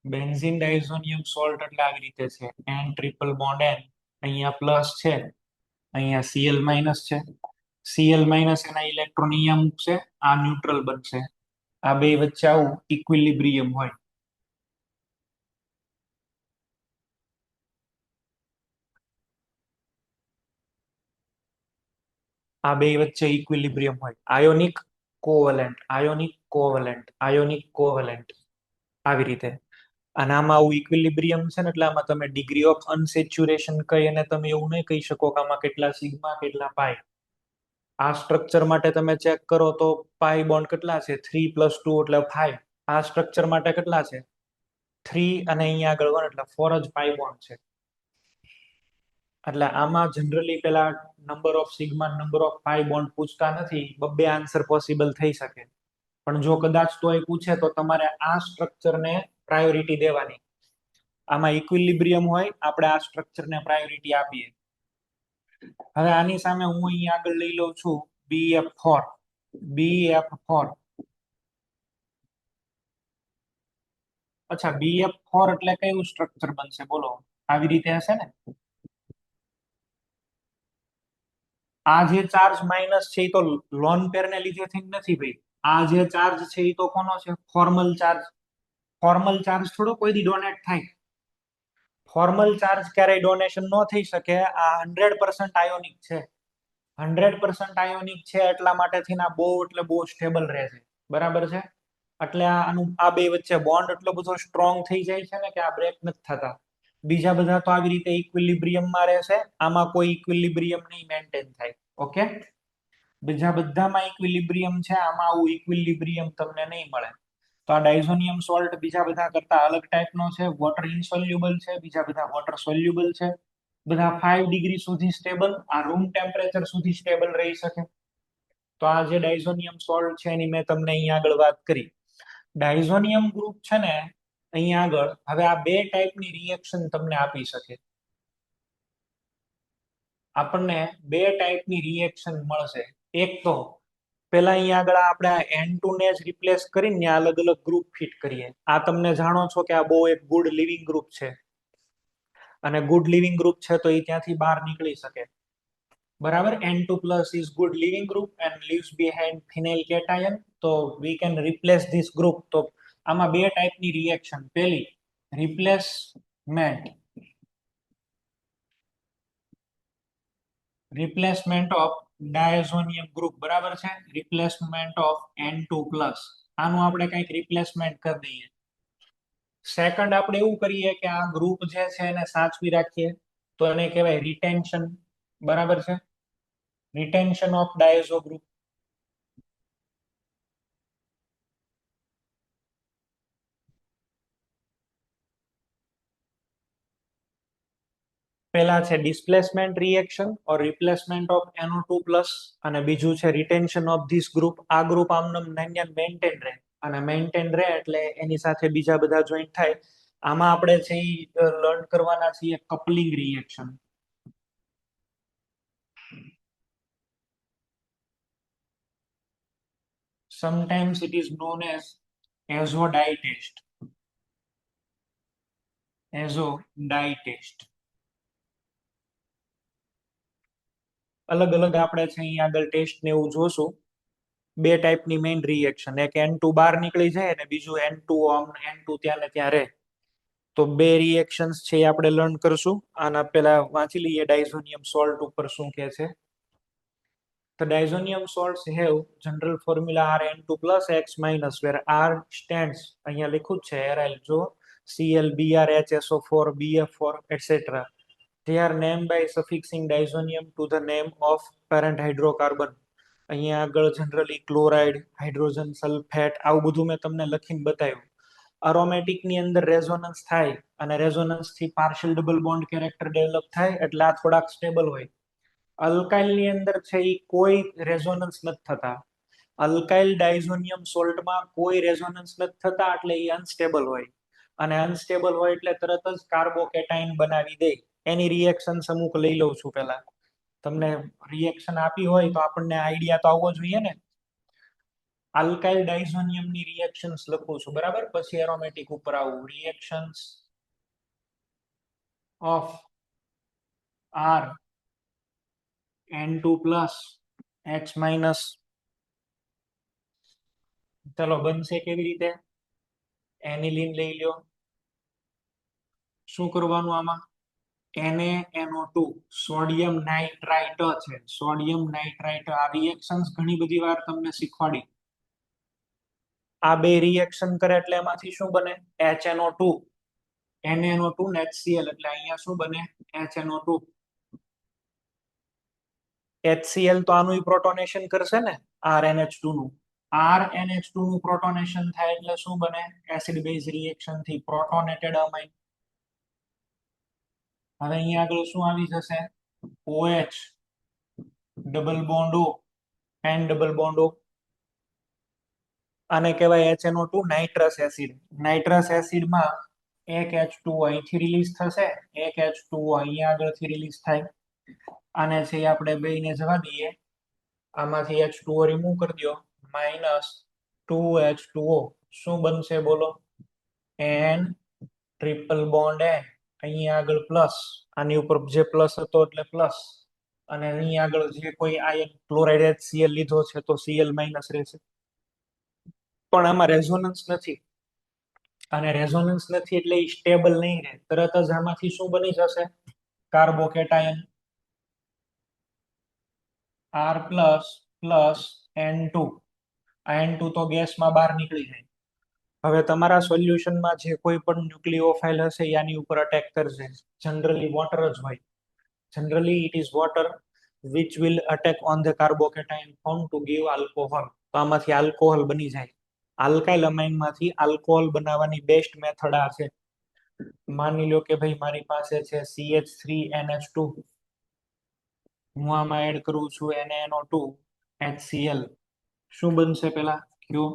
S1: બેન્ઝીન ડાયઝોનિયમ સોલ્ટ એટલે આવી રીતે છે. N ટ્રિપલ બોન્ડ N, અહીંયા પ્લસ છે, અહીંયા Cl માઇનસ છે. Cl માઇનસ એના ઇલેક્ટ્રોન અહીંયા મૂકશે, આ ન્યુટ્રલ બનશે. આ બે વચ્ચે આવું ઇક્વિલિબ્રિયમ હોય. આ બે વચ્ચે ઇક્વિલિબ્રિયમ હોય. આયોનિક કોવલેન્ટ, આયોનિક કોવલેન્ટ, આયોનિક કોવલેન્ટ, આવી રીતે. અને આમાં આવું ઇક્વિલિબ્રિયમ છે ને એટલે આમાં તમે ડિગ્રી ઓફ અનસેચ્યુરેશન કહી અને તમે એવું નહીં કહી શકો કે આમાં કેટલા સિગ્મા કેટલા પાઈ. આ સ્ટ્રક્ચર માટે તમે ચેક કરો તો પાઈ બોન્ડ કેટલા છે? 3 + 2 એટલે 5. આ સ્ટ્રક્ચર માટે કેટલા છે? 3 અને અહીંયા આગળ 1 એટલે 4 જ પાઈ બોન્ડ છે. એટલે આમાં જનરલી પેલા number of sigma number of pi bond પૂછતા નથી. બબ્બે આન્સર પોસિબલ થઈ શકે. પણ જો કદાચ તોય પૂછે તો તમારે આ સ્ટ્રક્ચરને પ્રાયોરિટી દેવાની. આમાં ઇક્વિલિબ્રિયમ હોય, આપણે આ સ્ટ્રક્ચરને પ્રાયોરિટી આપીએ. હવે આની સામે હું અહીં આગળ લઈ લઉં છું BF4. BF4. અચ્છા, BF4 એટલે કયું સ્ટ્રક્ચર બનશે બોલો? આવી રીતે હશે ને? આ જે ચાર્જ માઇનસ છે એ તો લોન પેર ને લીધે થઈ નથી ભાઈ. આ જે ચાર્જ છે એ તો કોનો છે? Formal charge. ફોર્મલ ચાર્જ થોડો કોઈ દી ડોનેટ થાય. ફોર્મલ ચાર્જ ક્યારેય ડોનેશન ન થઈ શકે. આ 100% આયોનિક છે. 100% આયોનિક છે એટલા માટે થઈને આ બહુ એટલે બહુ સ્ટેબલ રહે છે. બરાબર છે? એટલે આનું આ બે વચ્ચે બોન્ડ એટલો બધો સ્ટ્રોંગ થઈ જાય છે ને કે આ બ્રેક નથી થતા. બીજા બધા તો આવી રીતે ઇક્વિલિબ્રિયમમાં રહેશે. આમાં કોઈ ઇક્વિલિબ્રિયમ નહીં મેન્ટેન થાય. ઓકે, બીજા બધામાં ઇક્વિલિબ્રિયમ છે, આમાં આવું ઇક્વિલિબ્રિયમ તમને નહીં મળે. તો આ ડાયઝોનિયમ સોલ્ટ બીજા બધા કરતા અલગ ટાઈપનો છે. વોટર ઇનસોલ્યુબલ છે, બીજા બધા વોટર સોલ્યુબલ છે. બધા 5 ડિગ્રી સુધી સ્ટેબલ, આ રૂમ ટેમ્પરેચર સુધી સ્ટેબલ રહી શકે. તો આ જે ડાયઝોનિયમ સોલ્ટ છે એની મેં તમને અહીંયા આગળ વાત કરી. ડાયઝોનિયમ ગ્રુપ છે ને અહીંયા આગળ હવે આ બે ટાઈપની રિએક્શન તમને આપી શકે. આપણને બે ટાઈપની રિએક્શન મળશે. એક તો પેલા અહીંયા આગળ આપણે N2 ને જ રિપ્લેસ કરીને ત્યાં અલગ અલગ ગ્રુપ ફિટ કરીએ. આ તમને જાણો છો કે આ બહુ એક ગુડ લિવિંગ ગ્રુપ છે, અને ગુડ લિવિંગ ગ્રુપ છે તો એ ત્યાંથી બહાર નીકળી શકે. બરાબર, N2 plus is good living group and leaves behind phenyl cation. તો we can replace this group. તો આમાં બે ટાઈપની રિએક્શન. પહેલી રિપ્લેસમેન્ટ ઓફ ડાયઝોનિયમ ગ્રુપ, બરાબર છે, રિપ્લેસમેન્ટ ઓફ N2 પ્લસ. આનું આપણે કંઈક રિપ્લેસમેન્ટ કરી દઈએ. સેકન્ડ આપણે એવું કરીએ કે આ ગ્રુપ જે છે એને સાચવી રાખીએ, તો એને કહેવાય રિટેન્શન. બરાબર છે, રિટેન્શન ઓફ ડાયઝો ગ્રુપ. પેલા છે displacement reaction or replacement of NO2 plus, અને બીજું છે રિટેન્શન ઓફ ધીસ ગ્રુપ. આ ગ્રુપ આમનું મેન્ટેન રહે, અને મેન્ટેન રહે એટલે એની સાથે બીજા બધા જોઈન્ટ થાય. આમાં આપણે છે લર્ન કરવાના છીએ coupling reaction. Sometimes it is known as azodie test. azodie test. અલગ અલગ આપણે છે અહીં આગળ ટેસ્ટ ને એવું જોશું. બે ટાઈપની મેઇન રિએક્શન, એક N2 બહાર નીકળી જાય અને બીજું N2 ત્યાં ને ત્યાં રહે. તો બે રિએક્શન્સ છે એ આપણે લર્ન કરશું. આના પહેલા વાંચી લઈએ ડાયઝોનિયમ સોલ્ટ ઉપર શું કહે છે. The diazonium salts have general formula Rn2 plus X minus, where R stands, અહીંયા લખ્યું છે aryl જો, Cl, Br, HSO4, BF4, etc. They are named by suffixing diazonium to the name of parent hydrocarbon. અહીંયા આગળ જનરલી ક્લોરાઇડ, હાઇડ્રોજન સલ્ફેટ, આવું બધું મેં તમને લખીને બતાવ્યું. અરોમેટિક ની અંદર રેઝોનન્સ થાય, અને રેઝોનન્સ થી partial double bond character develop થાય, એટલે આ થોડાક સ્ટેબલ હોય. અલ્કાઇલ ની અંદર છે એ કોઈ રેઝોનન્સ નથી થતા. અલ્કાઇલ ડાયઝોનિયમ સોલ્ટમાં કોઈ રેઝોનન્સ નથી થતા, એટલે એ અનસ્ટેબલ હોય. અને અનસ્ટેબલ હોય એટલે તરત જ કાર્બોકેટાઇન બનાવી દે. એની રિએક્શન અમુક લઈ લઉં છું. પેલા તમને રિએક્શન આપી હોય તો આપણને આઈડિયા તો આવવો જોઈએ ને. આલ્કાઇલ ડાયઝોનિયમ ની રિએક્શન્સ લખું છું, બરાબર, પછી એરોમેટિક ઉપર આવું. Reactions of R N2 plus X minus. ચલો બનશે કેવી રીતે? એનિલિન લઈ લ્યો. શું કરવાનું આમાં? NaNO2 સોડિયમ નાઇટ્રાઇટ છે, સોડિયમ નાઇટ્રાઇટ. આ રિએક્શન્સ ઘણી બધી વાર તમને શીખવાડી. આ બે રિએક્શન કરે એટલે એમાંથી શું બને? HNO2, NaNO2 ને HCl, એટલે અહીંયા શું બને? HNO2. HCl તો આનું પ્રોટોનેશન કરશે ને, RNH2 નું. RNH2 નું પ્રોટોનેશન થાય એટલે શું બને? એસિડ બેઝ રિએક્શન થી પ્રોટોનેટેડ અમાઇન. હવે અહીંયા આગળ શું આવી જશે? OH double bond O and double bond O. આને કહેવાય HNO2 નાઇટ્રસ એસિડ. નાઇટ્રસ એસિડમાં એક H2O અહીંથી રિલીઝ થશે, એક H2O અહીંયા આગળથી રિલીઝ થાય. આને છે આપણે બેને જવા દઈએ. આમાંથી H2O રિમૂવ કરી દો, -2H2O. શું બનશે બોલો? N ટ્રિપલ બોન્ડ N, અહીંયા આગળ પ્લસ, આની ઉપર જે પ્લસ હતો એટલે પ્લસ, અને અહીંયા આગળ જે કોઈ આયન ક્લોરાઇડ HCl લીધો છે તો Cl માઇનસ રહેશે. પણ આમાં રેઝોનન્સ નથી, અને રેઝોનન્સ નથી એટલે એ સ્ટેબલ નહીં રહે. તરત જ આમાંથી શું બની જશે? Carbocation R plus plus N2. આ N2 તો ગેસમાં બહાર નીકળી જાય. હવે તમારા સોલ્યુશનમાં જે કોઈ પણ ન્યુક્લિયોફાઇલ હશે આની ઉપર અટેક કરશે. જનરલી વોટર જ હોય. Generally it is water which will attack on the carbocation found to give alcohol. તો આમાંથી આલ્કોહોલ બની જાય. આલ્કાઇલ અમાઇનમાંથી આલ્કોહોલ બનાવવાની બેસ્ટ મેથડ આ છે. માની લો કે ભાઈ મારી પાસે છે CH3NH2, હું આમાં એડ કરું છું NaNO2 HCl. શું બનશે પેલા? કયો?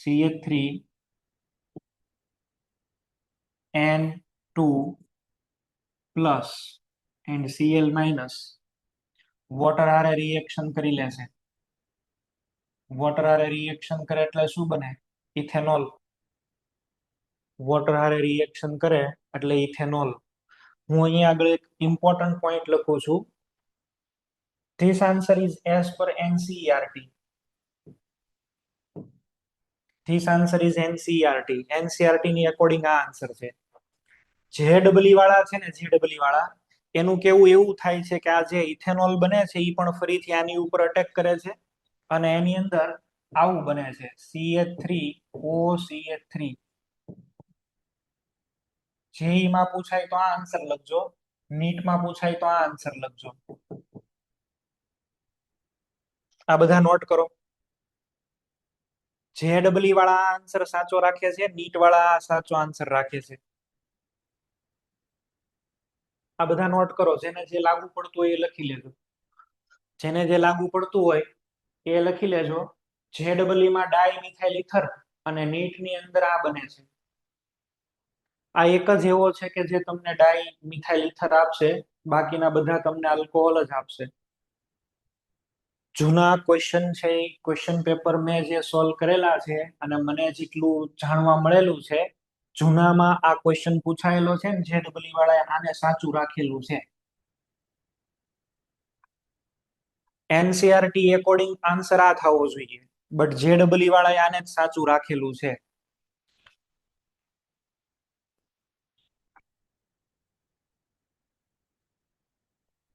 S1: CH3N2 plus and Cl minus. Water આરે રિએક્શન કરી લેશે. વોટર હારે રિએક્શન કરે એટલે શું બને? ઇથેનોલ. વોટર હારે રિએક્શન કરે એટલે ઇથેનોલ. હું અહીંયા આગળ એક ઇમ્પોર્ટન્ટ પોઈન્ટ લખું છું. This answer is as per NCERT. This answer is NCERT. NCERT ની અકોર્ડિંગ આ આન્સર છે. જે ડબલી વાળા છે ને, જે ડબલી વાળા, એનું કેવું એવું થાય છે કે આ જે ઇથેનોલ બને છે એ પણ ફરીથી આની ઉપર અટેક કરે છે અને એની અંદર આવું બને છે CH3OCH3. જેઈ માં પૂછાય તો આ આન્સર લખજો, નીટમાં પૂછાય તો આ આન્સર લખજો. આ બધા નોટ કરો. જે ડબલી વાળા આન્સર સાચો રાખે છે, નીટ વાળા સાચો આન્સર રાખે છે. આ બધા નોટ કરો. જેને જે લાગુ પડતું હોય એ લખી લેજો. જેને જે લાગુ પડતું હોય એ લખી લેજો. જે ડબલ માં ડાઈ મિથાઇલ ઇથર અને નીટ ની અંદર આ બને છે. આ એક જ એવો છે કે જે તમને ડાઈ મિથાઇલ ઇથર આપશે, બાકીના બધા તમને આલ્કોહોલ જ આપશે. જૂના ક્વેશ્ચન છે એ ક્વેશ્ચન પેપર મેં જે સોલ્વ કરેલા છે અને મને જેટલું જાણવા મળેલું છે, જૂનામાં આ ક્વેશ્ચન પૂછાયેલો છે ને જે ડબલ વાળાએ આને સાચું રાખેલું છે. એનસીઆરટી એકોર્ડિંગ આન્સર આ થવો જોઈએ, બટ જે ડબલ વાળાએ આને જ સાચું રાખેલું છે.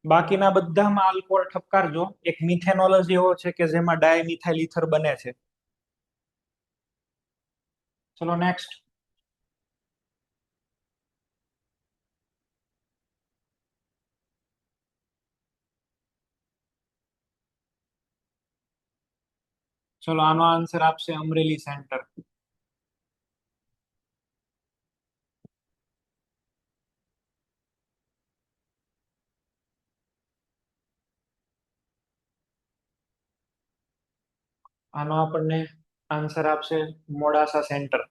S1: બાકીના બધામાં આલ્કોહોલ ઠપકારજો. એક મિથેનોલ જ એવો છે કે જેમાં ડાયમિથાઇલ ઇથર બને છે. ચલો નેક્સ્ટ. ચલો આનો આન્સર આપશે અમરેલી સેન્ટર. આનો આપણને આન્સર આપશે મોડાસા સેન્ટર.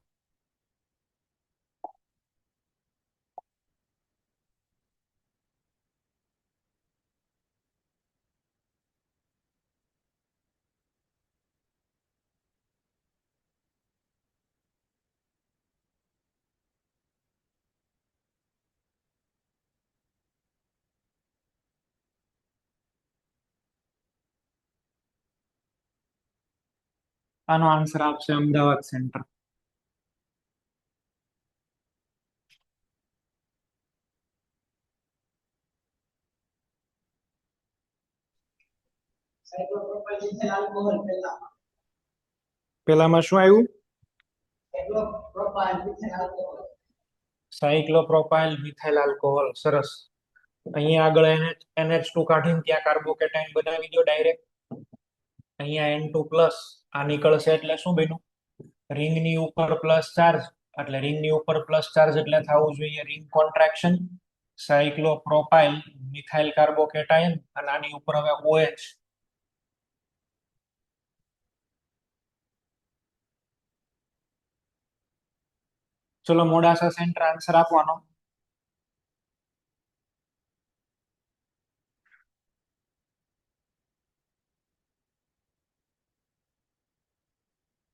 S1: આનો આન્સર આપશે અમદાવાદ સેન્ટર. પેલામાં શું આવ્યું? સાયક્લોપ્રોપાઇલ મિથાઇલ આલ્કોહોલ. સરસ. અહીંયા આગળ NH2 કાઢીને ત્યાં કાર્બોકેટાઇન બનાવી દો ડાયરેક્ટ. અહીંયા N2+, આ નીકળશે એટલે શું બન્યું? રિંગની ઉપર પ્લસ ચાર્જ. એટલે રિંગની ઉપર પ્લસ ચાર્જ એટલે થવું જોઈએ રિંગ કોન્ટ્રાક્શન. સાયક્લોપ્રોપાઇલ મિથાઇલ કાર્બોકેટાઇન અને આની ઉપર હવે OH. ચલો મોડાસા સેન્ટર આન્સર આપવાનો.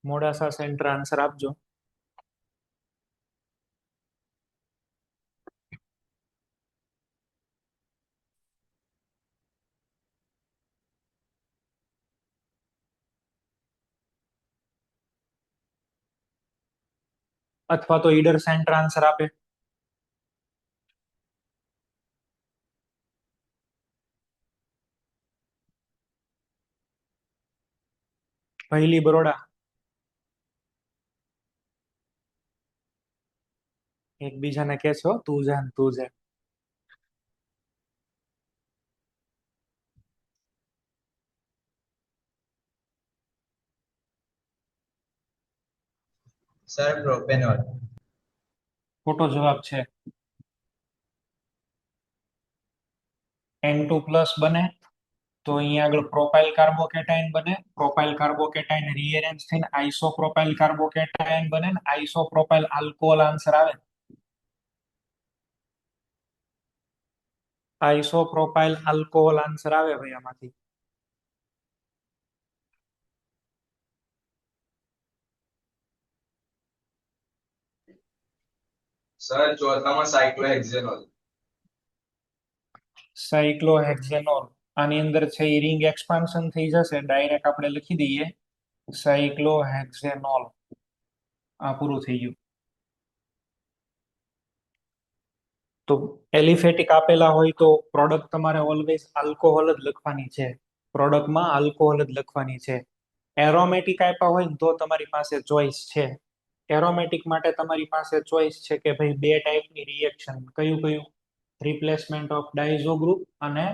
S1: મોડાસા સેન્ટર આન્સર આપજો. અથવા તો ઈડર સેન્ટર આન્સર આપે. પહેલી બરોડા. એકબીજાને કે છો તું જાન તું જા.
S2: Sir propanol.
S1: ખોટો જવાબ છે. N2+ બને તો અહીંયા આગળ પ્રોપાઇલ કાર્બોકેટાઇન બને. પ્રોપાઇલ કાર્બોકેટાઇન રીએરેન્જ થઈને આઇસોપ્રોપાઇલ કાર્બોકેટાઇન બને ને આઇસોપ્રોપાઇલ આલ્કોહોલ આન્સર આવે. આઇસોપ્રોપાઇલ આલ્કોહોલ આન્સર આવે ભાઈ આમાંથી.
S2: સર ચોથામાં સાયક્લોહેક્ઝેનોલ.
S1: સાયક્લોહેક્ઝેનોલ, આની અંદર છે એ રિંગ એક્સપાન્શન થઈ જશે, ડાયરેક્ટ આપણે લખી દઈએ સાયક્લોહેક્ઝેનોલ. આ પૂરું થઈ ગયું. તો એલિફેટિક આપેલા હોય તો પ્રોડક્ટ તમારે ઓલવેઝ આલ્કોહોલ જ લખવાની છે, પ્રોડક્ટમાં આલ્કોહોલ જ લખવાની છે. એરોમેટિક આપ્યા હોય ને તો તમારી પાસે ચોઈસ છે. એરોમેટિક માટે તમારી પાસે ચોઈસ છે કે ભાઈ બે ટાઈપની રિએક્શન, કયું કયું? રિપ્લેસમેન્ટ ઓફ ડાયઝો ગ્રુપ અને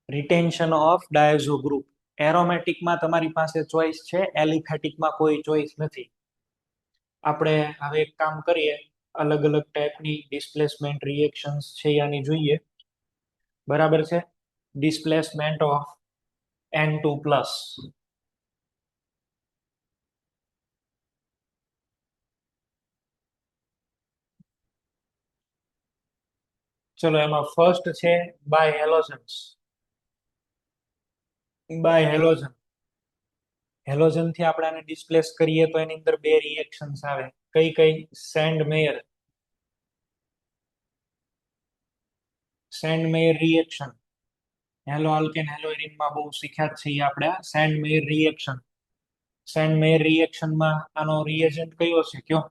S1: રિટેન્શન ઓફ ડાયઝો ગ્રુપ. એરોમેટિકમાં તમારી પાસે ચોઈસ છે, એલિફેટિકમાં કોઈ ચોઈસ નથી. આપણે હવે એક કામ કરીએ, અલગ અલગ ટાઈપની ડિસ્પ્લેસમેન્ટ રિએક્શન્સ છે આની જોઈએ. બરાબર છે. Displacement of N2+. ચલો એમાં ફર્સ્ટ છે by halogens. By halogen, halogen થી આપણે આને ડિસ્પ્લેસ કરીએ તો એની અંદર બે રિએક્શન્સ આવે. કઈ કઈ? Sandmeyer, Sandmeyer reaction. Haloalkane halo એરિનમાં બહુ શીખ્યા જ છીએ આપણે Sandmeyer reaction. Sandmeyer રિએક્શનમાં આનો રિએજન્ટ કયો છે કયો?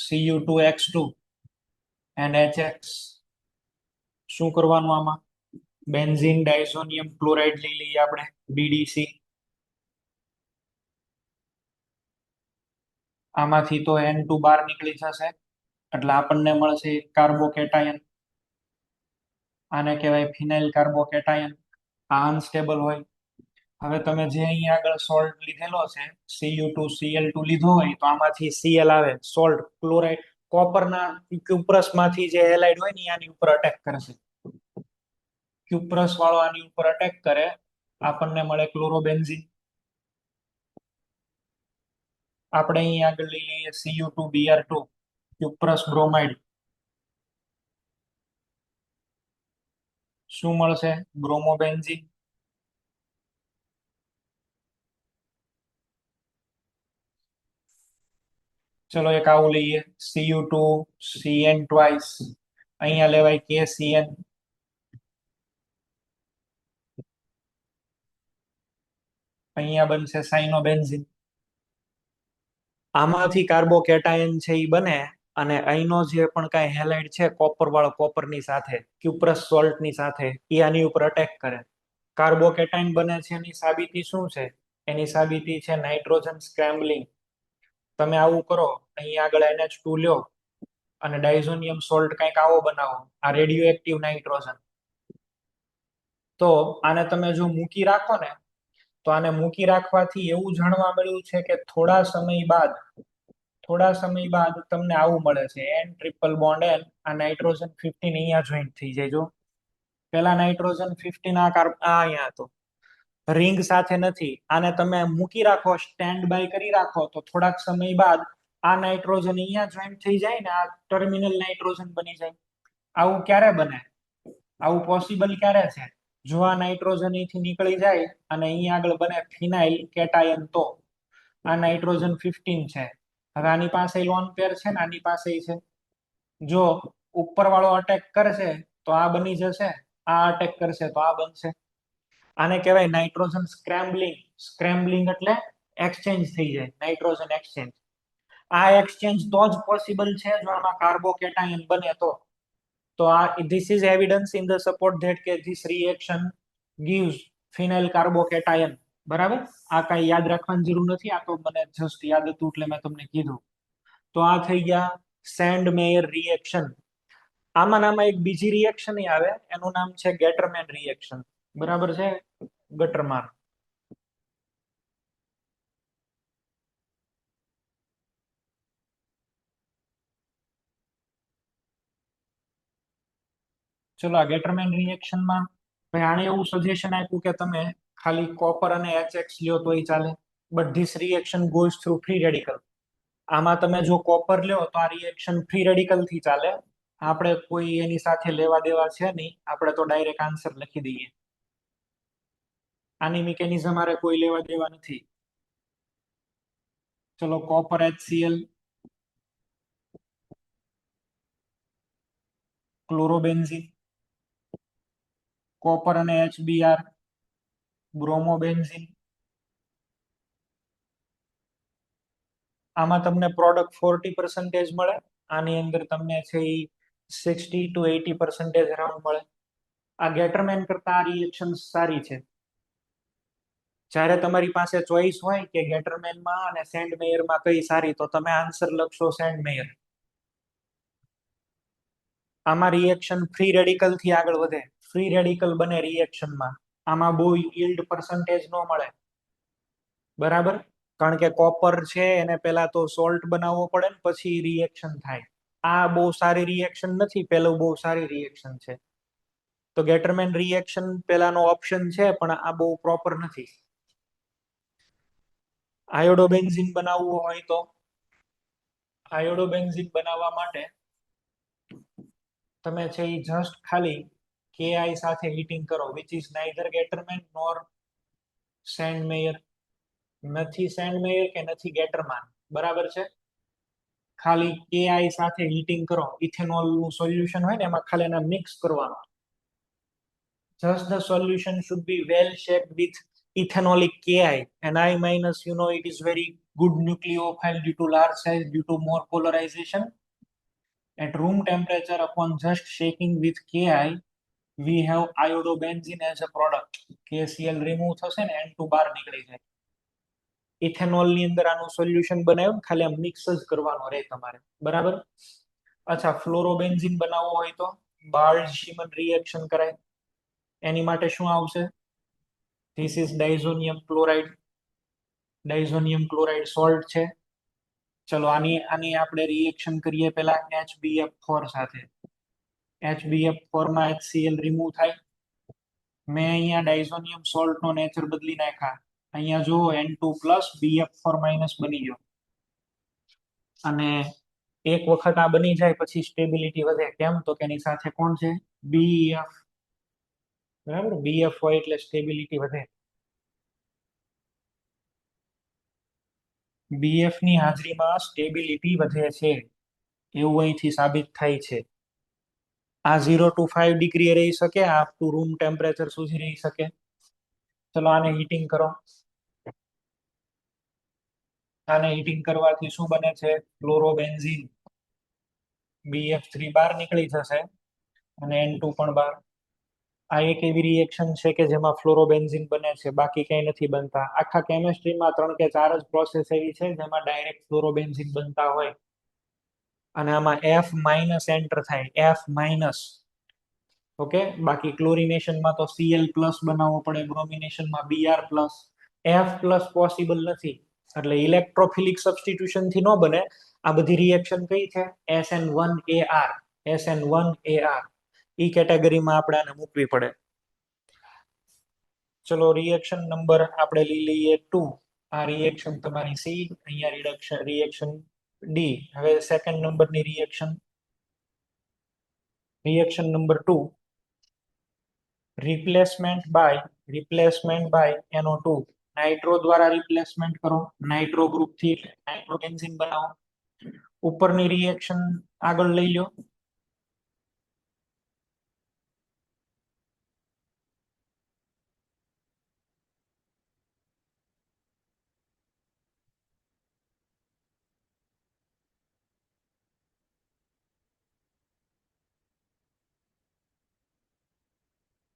S1: Cu2X2 and HX. શું કરવાનું આમાં? બેન્ઝીન ડાયઝોનિયમ ક્લોરાઇડ લઈ લઈએ આપણે, BDC. આમાંથી તો N2 બહાર નીકળી જશે એટલે આપણને મળશે કાર્બોકેટાયન. આને કહેવાય ફિનાઇલ કાર્બોકેટાયન. આ અનસ્ટેબલ હોય. હવે તમે જે અહીંયા આગળ સોલ્ટ લીધેલો છે, Cu2Cl2 લીધો હોય તો આમાંથી Cl આવે, સોલ્ટ ક્લોરાઇડ. કોપરના ક્યુપ્રસ માંથી જે હેલાઇડ હોય ને આની ઉપર અટેક કરશે. ક્યુપ્રસ વાળો આની ઉપર અટેક કરે, આપણને મળે ક્લોરોબેન્ઝીન. આપણે અહીં આગળ લઈ લઈએ Cu2Br2, ક્યુપ્રસ બ્રોમાઇડ. શું મળશે? બ્રોમોબેન્ઝીન. ચલો એક આવું લઈએ, Cu2Cn ટ્વાઇસ. અહીંયા લેવાય KCN. અહીંયા બનશે સાઇનોબેન્ઝીન. આમાંથી કાર્બોકેટાયન છે એ બને અને અહીંનો જે પણ કાંઈ હેલાઇડ છે કોપર વાળો, કોપરની સાથે ક્યુપ્રસ સોલ્ટની સાથે, એ આની ઉપર અટેક કરે. કાર્બોકેટાયન બને છે એની સાબિતી શું છે? એની સાબિતી છે નાઇટ્રોજન સ્ક્રેમ્બલિંગ. તમે આવું કરો, અહીંયા આગળ NH2 લ્યો અને ડાયઝોનિયમ સોલ્ટ કંઈક આવો બનાવો, આ રેડિયો એક્ટિવ નાઇટ્રોજન. તો આને તમે જો મૂકી રાખો ને, તો આને મૂકી રાખવાથી એવું જાણવા મળ્યું છે કે થોડા સમય બાદ તમને આવું મળે છે N ટ્રિપલ બોન્ડ N. આ નાઇટ્રોજન 15 અહીંયા જોઈન્ટ થઈ જાય. જો પેલા નાઇટ્રોજન 15 અહીંયા હતો, રિંગ સાથે નથી. આને તમે મૂકી રાખો, સ્ટેન્ડ બાય કરી રાખો, તો થોડાક સમય બાદ આ નાઇટ્રોજન અહીંયા જોઈન્ટ થઈ જાય ને આ ટર્મિનલ નાઇટ્રોજન બની જાય. આવું ક્યારે બને? આવું પોસિબલ ક્યારે છે? જો આ નાઇટ્રોજન અહીંથી નીકળી જાય અને અહીંયા આગળ બને ફિનાઇલ કેટાયન, તો આ નાઇટ્રોજન 15 છે. હવે આની પાસે લોન પેર છે ને આની પાસે છે. જો ઉપર વાળો અટેક કરશે તો આ બની જશે, આ અટેક કરશે તો આ બનશે. આને કહેવાય નાઇટ્રોજન સ્ક્રેમ્બલિંગ. સ્ક્રેમ્બલિંગ એટલે એક્સચેન્જ થઈ જાય, નાઇટ્રોજન એક્સચેન્જ. આ એક્સચેન્જ તો જ પોસિબલ છે જો આમાં કાર્બોકેટાયન બને તો. તો આ this is evidence in the support that કે this reaction gives phenyl carbocation. બરાબર? આ કઈ યાદ રાખવાની જરૂર નથી, આ તો મને જસ્ટ યાદ હતું એટલે મેં તમને કીધું. તો આ થઈ ગયા સેન્ડ મેયર રિએક્શન. આમાં એક બીજી રિએક્શન આવે, એનું નામ છે ગેટરમેન રિએક્શન. બરાબર છે? ગટરમાન. ચલો આ ગેટરમેન રિએક્શનમાં આણે એવું સજેશન આપ્યું કે તમે ખાલી કોપર અને HX લ્યો તોય ચાલે, but this reaction goes through free radical. આમાં તમે જો કોપર લ્યો તો આ રિએક્શન ફ્રી રેડિકલ થી ચાલે. આપણે કોઈ એની સાથે લેવા દેવા છે નહીં, આપણે તો ડાયરેક્ટ આન્સર લખી દઈએ. આની મિકેનિઝમ મારે કોઈ લેવા દેવા નથી. ચલો કોપર HCl ક્લોરોબેન્ઝીન, કોપર અને HBr, બ્રોમોબેન્ઝીન. આમાં તમને પ્રોડક્ટ 40% મળે. આની અંદર તમને છે એ 60 to 80% અરાઉન્ડ મળે. આ ગેટરમેન કરતા આ રિએક્શન સારી છે. જ્યારે તમારી પાસે ચોઈસ હોય કે ગેટરમેનમાં અને સેન્ડ મેયરમાં કઈ સારી, તો તમે આન્સર લખશો સેન્ડ મેયર. આમાં રિએક્શન ફ્રી રેડિકલ થી આગળ વધે, ફ્રી રેડિકલ બને રિએક્શનમાં. આમાં બહુ યીલ્ડ પર્સન્ટેજ ન મળે, બરાબર, કારણ કે કોપર છે એને પેલા તો સોલ્ટ બનાવવો પડે ને પછી રિએક્શન થાય. આ બહુ સારી રિએક્શન નથી, પેલું બહુ સારી રિએક્શન છે. તો ગેટરમેન રિએક્શન પેલાનો ઓપ્શન છે, પણ આ બહુ પ્રોપર નથી. આયોડોબેન્ઝીન બનાવવું હોય તો આયોડોબેન્ઝીન બનાવવા માટે તમે છે એ જસ્ટ ખાલી KI સાથે હીટિંગ કરો, which is neither Gattermann nor Sandmeyer. નથી સેન્ડ મેયર કે નથી ગેટરમાન, બરાબર છે. ખાલી KI સાથે હીટિંગ કરો, ઇથેનોલ નું સોલ્યુશન હોય ને એમાં ખાલી એને મિક્સ કરવાનો. just the solution should be well shaped with ethanolic Ki, and I minus, it is very good nucleophile due to large size, due to more polarization. At room temperature, upon just shaking with Ki, we have iodobenzene as a product. KCl remove થશે ને N2 બહાર નીકળી જાય. ઇથેનોલ ની અંદર આનું સોલ્યુશન બનાવ્યું, ખાલી આમ મિક્સ જ કરવાનો રહે તમારે, બરાબર. અચ્છા, ફ્લોરોબેન્ઝીન બનાવવો હોય તો બાર્ડ-શીમન રિએક્શન કરાય. એની માટે શું આવશે? This is diazonium chloride. Diazonium chloride salt છે. ચલો આની આપણે રિએક્શન કરીએ પેલા HbF4 સાથે. HbF4 માં HCl રિમૂવ થાય. મેં અહીંયા ડાઇઝોનિયમ સોલ્ટ નો નેચર બદલી નાખ્યા. અહીંયા જો N2+ BF4- બની ગયો. અને એક વખત આ બની જાય પછી સ્ટેબિલિટી વધે. કેમ? તો કે એની સાથે કોણ છે? BF. બરાબર, BF હોય એટલે સ્ટેબિલિટી વધે. BF ની હાજરીમાં સ્ટેબિલિટી વધે છે, એવું અહીંથી સાબિત થાય છે. આ 0 to 5 ડિગ્રી રહી શકે, આ ટુ રૂમ ટેમ્પરેચર સુધી રહી શકે. ચલો આને હીટિંગ કરો. આને હીટિંગ કરવાથી શું બને છે? ક્લોરોબેન્ઝીન, BF3 બહાર નીકળી જશે અને N2 પણ બહાર. આ એક એવી રિએક્શન છે કે જેમાં ફ્લોરોબેન્ઝીન બને છે, બાકી કઈ નથી બનતા. આખા કેમિસ્ટ્રીમાં 3 કે 4 જ પ્રોસેસ એવી છે જેમાં ડાયરેક્ટ ફ્લોરોબેન્ઝીન બનતા હોય. અને આમાં F- એન્ટર થાય, F-. ઓકે, બાકી ક્લોરિનેશનમાં તો Cl+ બનાવવો પડે, બ્રોમિનેશનમાં Br+. F+ પોસિબલ નથી, એટલે ઇલેક્ટ્રોફિલિક સબસ્ટિટ્યુશન થી ન બને. આ બધી રિએક્શન કઈ છે? SN1AR. SN1AR ઈ કેટેગરીમાં આપણે આને મૂકવી પડે. ચલો રિએક્શન નંબર આપણે લઈ લઈએ 2. આ રિએક્શન તમારી C, અહીંયા રિએક્શન D. હવે સેકન્ડ નંબરની રિએક્શન નંબર 2. Replacement by NO2. નાઇટ્રો દ્વારા રિપ્લેસમેન્ટ કરો, નાઇટ્રો ગ્રુપ થી નાઇટ્રોબેન્ઝીન બનાવો. ઉપરની રિએક્શન આગળ લઈ લો.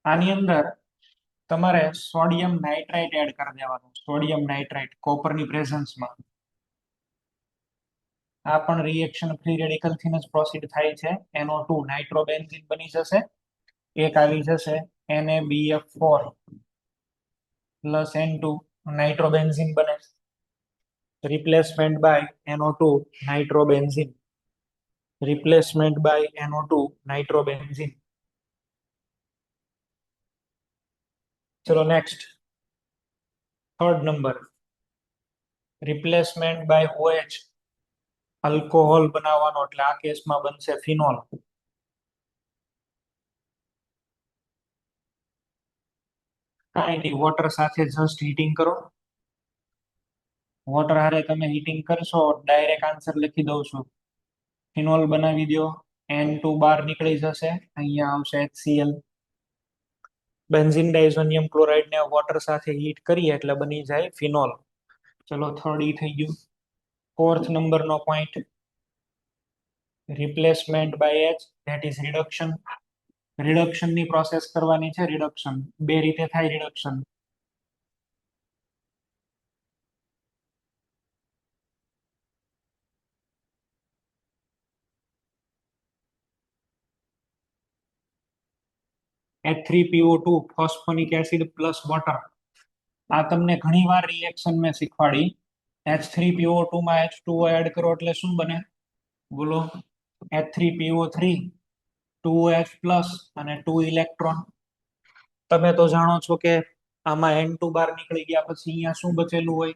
S1: આની અંદર તમારે સોડિયમ નાઇટ્રાઇટ એડ કરી દેવાનું. સોડિયમ નાઇટ્રાઇટ કોપરની પ્રેઝન્સમાં. આ પણ રિએક્શન ફ્રી રેડિકલ થી જ પ્રોસીડ થાય છે. NO2 નાઇટ્રોબેન્ઝીન બની જશે. એક આવી જશે NaBF4 પ્લસ N2 નાઇટ્રોબેન્ઝીન બને. Replacement by NO2 nitrobenzene. Replacement by NO2 nitrobenzene. ચલો next, third number. Replacement by OH. Alcohol બનાવવાનો, એટલે આ કેસમાં બનશે ફિનોલ. કાંઈ નહીં, વોટર સાથે જસ્ટ હીટિંગ કરો. વોટર હારે તમે હીટિંગ કરશો, ડાયરેક્ટ આન્સર લખી દઉં છું. ફિનોલ બનાવી દો. N2 બહાર નીકળી જશે, અહીંયા આવશે HCl. બેન્ઝીન ડાયઝોનિયમ ક્લોરાઇડ ને વોટર સાથે હીટ કરીએ એટલે બની જાય ફિનોલ. ચલો થર્ડ ઈ થઈ ગયું. ફોર્થ નંબરનો point, replacement by H, that is reduction. Reduction ની પ્રોસેસ કરવાની છે. રિડક્શન બે રીતે થાય. Reduction H3PO2 phosphonic acid plus water. આ તમને ઘણી વાર રિએક્શન મેં શીખવાડી. H3PO2 માં H2O એડ કરો એટલે શું બને? બોલો. H3PO3, 2H પ્લસ અને 2 ઇલેક્ટ્રોન. તમે તો જાણો છો કે આમાં N2 બહાર નીકળી ગયા પછી અહીંયા શું બચેલું હોય?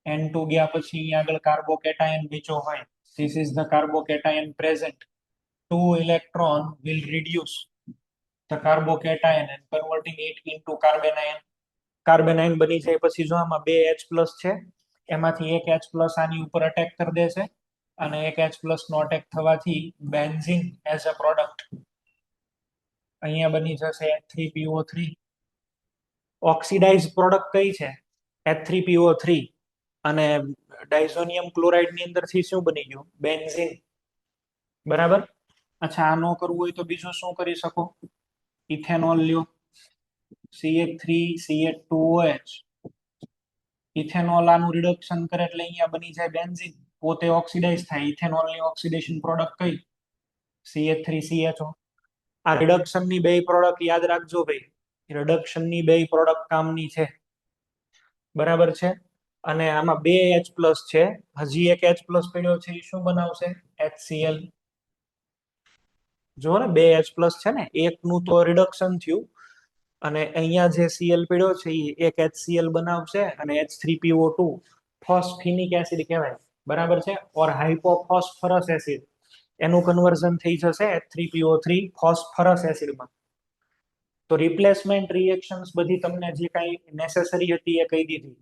S1: N2 ગયા પછી અહીંયા આગળ કાર્બોકેટાયન બીજો હોય. This is the carbocation present. 2 electron will reduce the carbocation and converting it into carbanion. કાર્બેનાઇન બની જાય પછી જો આમાં બે H પ્લસ છે, એમાંથી એક H પ્લસ આની ઉપર અટેક કરી દેશે અને એક H પ્લસ નો અટેક થવાથી બેન્ઝીન એઝ અ પ્રોડક્ટ અહીંયા બની જશે H3PO3. ઓક્સિડાઇઝ પ્રોડક્ટ કઈ છે? H3PO3. અને ડાયઝોનિયમ ક્લોરાઇડ ની અંદરથી શું બની ગયું? બેન્ઝીન. બરાબર. અચ્છા, આ ન કરવું હોય તો બીજું શું કરી શકો? ઇથેનોલ લ્યો, CH3CH2OH. ઇથેનોલ આનું રિડક્શન કરે એટલે અહીંયા બની જાય બેન્ઝીન, પોતે ઓક્સિડાઇઝ થાય. ઇથેનોલ ની ઓક્સિડેશન પ્રોડક્ટ કઈ? CH3CHO. આ રિડક્શન ની બે પ્રોડક્ટ યાદ રાખજો ભાઈ. રિડક્શન ની બે પ્રોડક્ટ કામની છે. બરાબર છે. અને આમાં બે H પ્લસ છે, હજી એક H પ્લસ પડ્યો છે, એ શું બનાવશે? HCl. જો ને, બે H પ્લસ છે ને, એકનું તો રિડક્શન થયું અને અહીંયા જે Cl પડ્યો છે એ એક HCl બનાવશે અને H3PO2 ફોસ્ફિનિક એસિડ કહેવાય. બરાબર છે. ઓર હાઇપોફોસ્ફરસ એસિડ, એનું કન્વર્ઝન થઈ જશે H3PO3 ફોસ્ફરસ એસિડમાં. તો રિપ્લેસમેન્ટ રિએક્શન્સ બધી તમને જે કાંઈ નેસેસરી હતી એ કહી દીધી.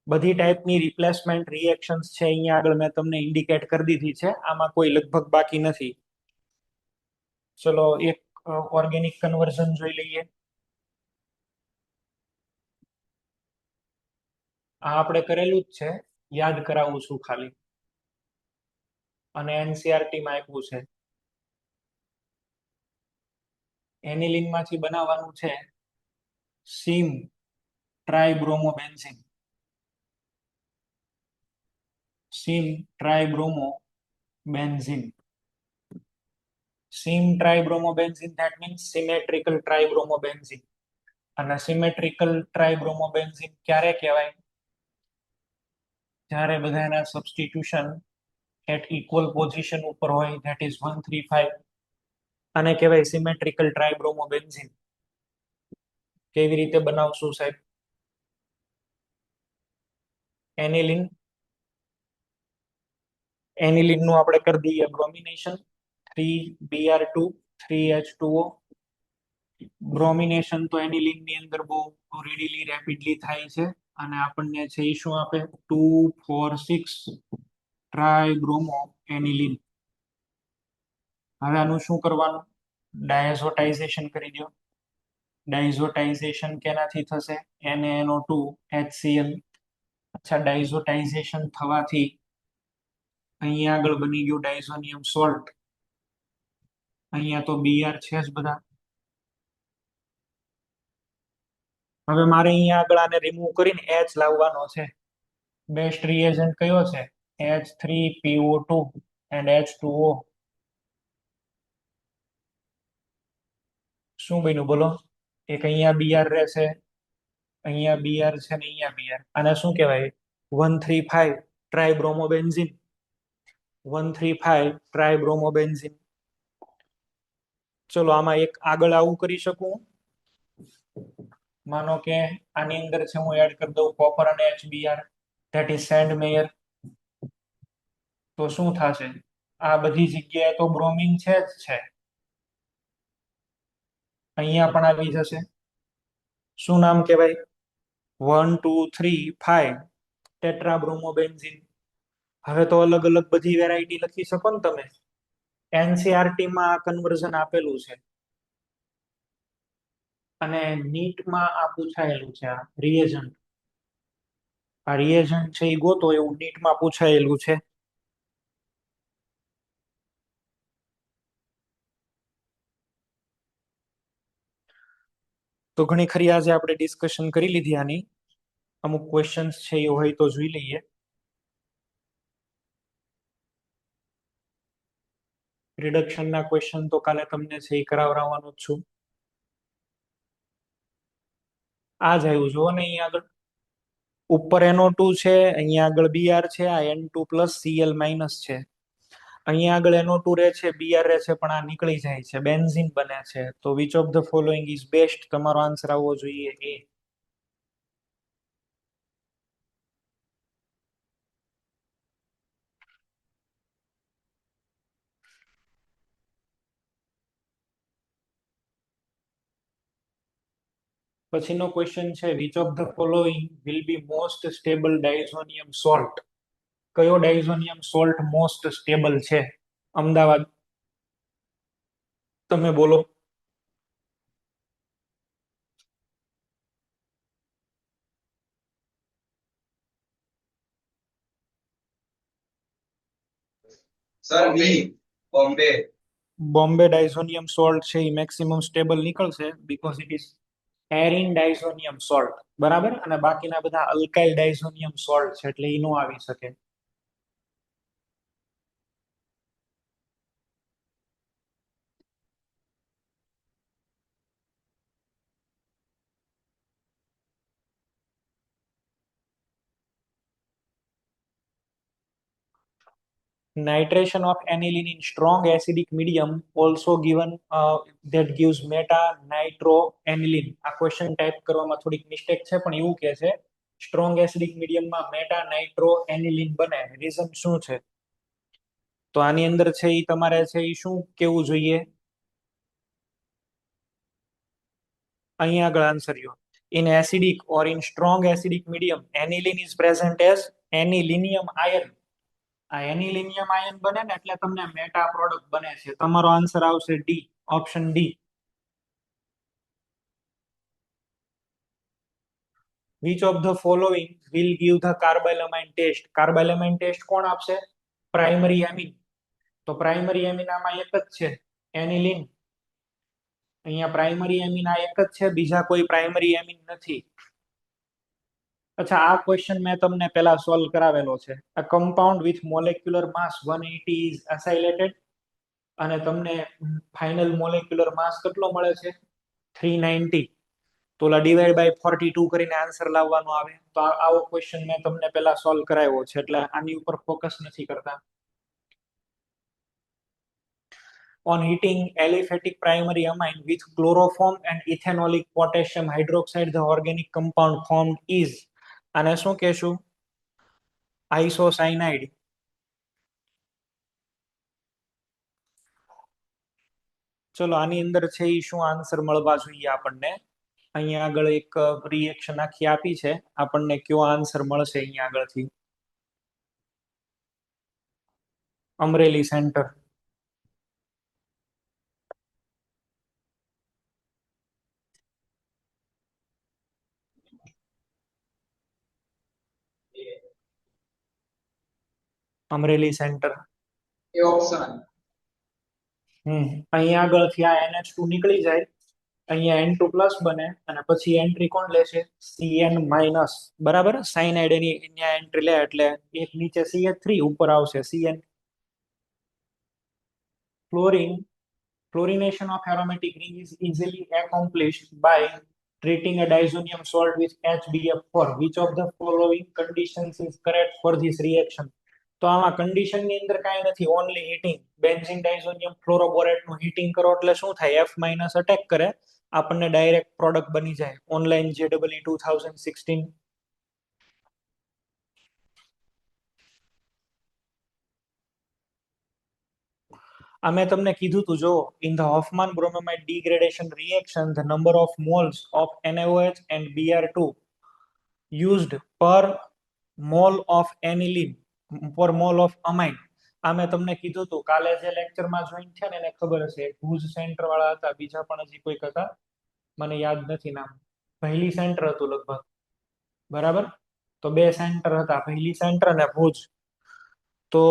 S1: બધી ટાઈપની રિપ્લેસમેન્ટ રિએક્શન્સ છે અહીંયા આગળ મેં તમને ઇન્ડિકેટ કરી દીધી છે. આમાં કોઈ લગભગ બાકી નથી. ચલો એક ઓર્ગેનિક કન્વર્ઝન જોઈ લઈએ. આ આપણે કરેલું જ છે, યાદ કરાવું છું ખાલી. અને NCERT માં આપ્યું છે. એનિલિન માંથી બનાવવાનું છે સીમ ટ્રાઇબ્રોમોબેન્ઝીન. સીમ ટ્રાઇબ્રોમોબેન્ઝીન. સીમ ટ્રાઇબ્રોમોબેન્ઝીન, ધેટ મીન્સ સિમેટ્રિકલ ટ્રાઇબ્રોમોબેન્ઝીન. અને સિમેટ્રિકલ ટ્રાઇબ્રોમોબેન્ઝીન ક્યારે કહેવાય? જ્યારે બધાના સબસ્ટિટ્યુશન એટ ઇક્વલ પોઝિશન ઉપર હોય, ધેટ ઇઝ 135. આને કહેવાય સિમેટ્રિકલ ટ્રાઇબ્રોમોબેન્ઝીન. કેવી રીતે બનાવશું સાહેબ? એનિલિન, એનિલિન નું આપણે કરી દઈએ બ્રોમિનેશન. 3Br2 3H2O. બ્રોમિનેશન તો એનિલિન ની અંદર બહુ રેડીલી રેપિડલી થાય છે અને આપણને છે એ શું આપે? 2,4,6 ટ્રાઇબ્રોમો એનિલિન. હવે આનું શું કરવાનું? ડાયઝોટાઇઝેશન કરી દો. ડાયઝોટાઇઝેશન કેનાથી થશે? NaNO2 HCl. અચ્છા, ડાયઝોટાઇઝેશન થવાથી અહીંયા આગળ બની ગયું ડાયઝોનિયમ સોલ્ટ. અહીંયા તો Br છે જ બધા. હવે મારે અહીંયા આગળ આને રિમૂવ કરીને H લાવવાનો છે. બેસ્ટ રિએજન્ટ કયો છે? H3PO2 and H2O. શું બન્યું બોલો? એક અહીંયા Br રહેશે, અહીંયા Br છે ને અહીંયા Br. આને શું કહેવાય? 135 ટ્રાઇબ્રોમોબેન્ઝીન. 135 ટ્રાઇબ્રોમોબેન્ઝીન. ચલો આમાં એક આગળ આવું કરી શકું. માનો કે આની અંદર છે હું એડ કરી દઉં કોપર અને HBr, that is send mayor. તો શું થશે? આ બધી જગ્યાએ તો બ્રોમિન છે જ છે, અહીંયા પણ આવી જશે. શું નામ કહેવાય? 1 2 3 5 ટેટ્રાબ્રોમોબેન્ઝીન. હવે તો અલગ અલગ બધી વેરાયટી લખી શકો ને તમે. એનસીઆરટી માં આ કન્વર્ઝન આપેલું છે અને નીટ માં આ પૂછાયેલું છે. આ રિએજન્ટ છે એ ગોતો એવું નીટ માં પૂછાયેલું છે. તો ઘણી ખરી આજે આપણે ડિસ્કશન કરી લીધી આની. અમુક ક્વેશ્ચન્સ છે એ હોય તો જોઈ લઈએ. રિડક્શન ના ક્વેશ્ચન તો કાલે તમને છે એ કરાવવાનો જ છું. આ જ આવ્યું જુઓ ને અહીંયા આગળ ઉપર NO2 છે, અહીંયા આગળ Br છે, આ N2 પ્લસ Cl માઇનસ છે. અહીંયા આગળ NO2 રહે છે, Br રહે છે, પણ આ નીકળી જાય છે, બેન્ઝીન બને છે. તો which of the following is best? તમારો આન્સર આવવો જોઈએ એ. પછીનો ક્વેશ્ચન છે which of the following will be most stable diazonium salt? કયો ડાયઝોનિયમ સોલ્ટ મોસ્ટ સ્ટેબલ છે? અમદાવાદ, તમે બોલો.
S2: સર બી, બોમ્બે.
S1: બોમ્બે ડાયઝોનિયમ સોલ્ટ છે એ મેક્સિમમ સ્ટેબલ નીકળશે because it is arene diazonium salt, બરાબર. અને બાકીના બધા અલ્કાઇલ ડાયઝોનિયમ સોલ્ટ છે એટલે એ નો આવી શકે. Nitration of aniline in strong acidic medium also given that gives meta nitroaniline. આ ક્વેશ્ચન ટાઈપ કરવામાં થોડીક મિસ્ટેક છે પણ એવું કે છે સ્ટ્રોંગ એસિડિક મીડિયમમાં મેટા નાઇટ્રોએનિલિન બને. રીઝન શું છે? તો આની અંદર છે એ તમારે છે એ શું કેવું જોઈએ? અહીંયા આગળ આન્સર યો. In acidic or in strong acidic medium, aniline is present as anilinium ion. આ એનિલિનિયમ આયન બને ને એટલે તમને મેટા પ્રોડક્ટ બને છે. તમારો આન્સર આવશે D, option D. Which of the following will give the carbylamine test? Carbylamine test કોણ આપશે? Primary amine. તો પ્રાઇમરી એમિન આમાં એક જ છે, એનિલિન. અહીંયા પ્રાઇમરી એમિન આ એક જ છે, બીજા કોઈ પ્રાઇમરી એમિન નથી. અચ્છા, આ ક્વેશ્ચન મેં તમને પહેલા સોલ્વ કરાવેલો છે. A compound with molecular mass 180 is acylated અને તમને ફાઇનલ મોલેક્યુલર માસ કેટલો મળે છે? 390. તો ઓલા ડિવાઈડ બાય 42 કરીને આન્સર લાવવાનો આવે. તો આવો ક્વેશ્ચન મેં તમને પહેલા સોલ્વ કરાવ્યો છે એટલે આની ઉપર ફોકસ નથી કરતા. On heating aliphatic primary amine with chloroform and ethanolic potassium hydroxide, the organic compound formed is. આને શું કહેશું? આઇસોસાયનાઇડ. ચલો આની અંદર છે એ શું આન્સર મળવા જોઈએ આપણને? અહીંયા આગળ એક રિએક્શન આખી આપી છે, આપણને કયો આન્સર મળશે અહીંયા આગળથી? અમરેલી સેન્ટર. અમરેલી સેન્ટર
S2: એ ઓપ્શન.
S1: અહીંયા આગળથી આ NH2 નીકળી જાય, અહીંયા N2 પ્લસ બને અને પછી એન્ટ્રી કોણ લેશે? Cn માઇનસ, બરાબર. સાયનાઇડ એની અહીંયા એન્ટ્રી લે એટલે એક નીચે CH3 ઉપર આવશે Cn. Fluorination of aromatic ring is easily accomplished by treating a diazonium salt with HBF4. Which of the following conditions is correct for this reaction? તો આમાં કન્ડિશન ની અંદર કાંઈ નથી, ઓનલી હીટિંગ. બેન્ઝીન ડાયઝોનિયમ ફ્લોરોબોરેટ નું હીટિંગ કરો એટલે શું થાય? F- અટેક કરે, આપણને ડાયરેક્ટ પ્રોડક્ટ બની જાય. Online JEE 2016. આ મેં તમને કીધું તું જો, in the Hofmann bromamide degradation reaction the number of moles of NaOH and Br2 used per mole of aniline per mole of amine આ મેં તમને કીધું હતું કાલે જે લેક્ચરમાં જોઈન થયા ને એને ખબર હશે, ભુજ સેન્ટર વાળા હતા, બીજા પણ હજી કોઈક હતા, મને યાદ નથી નામ. પહેલી સેન્ટર હતું લગભગ, બરાબર. તો બે સેન્ટર હતા, પહેલી સેન્ટર અને ભુજ. તો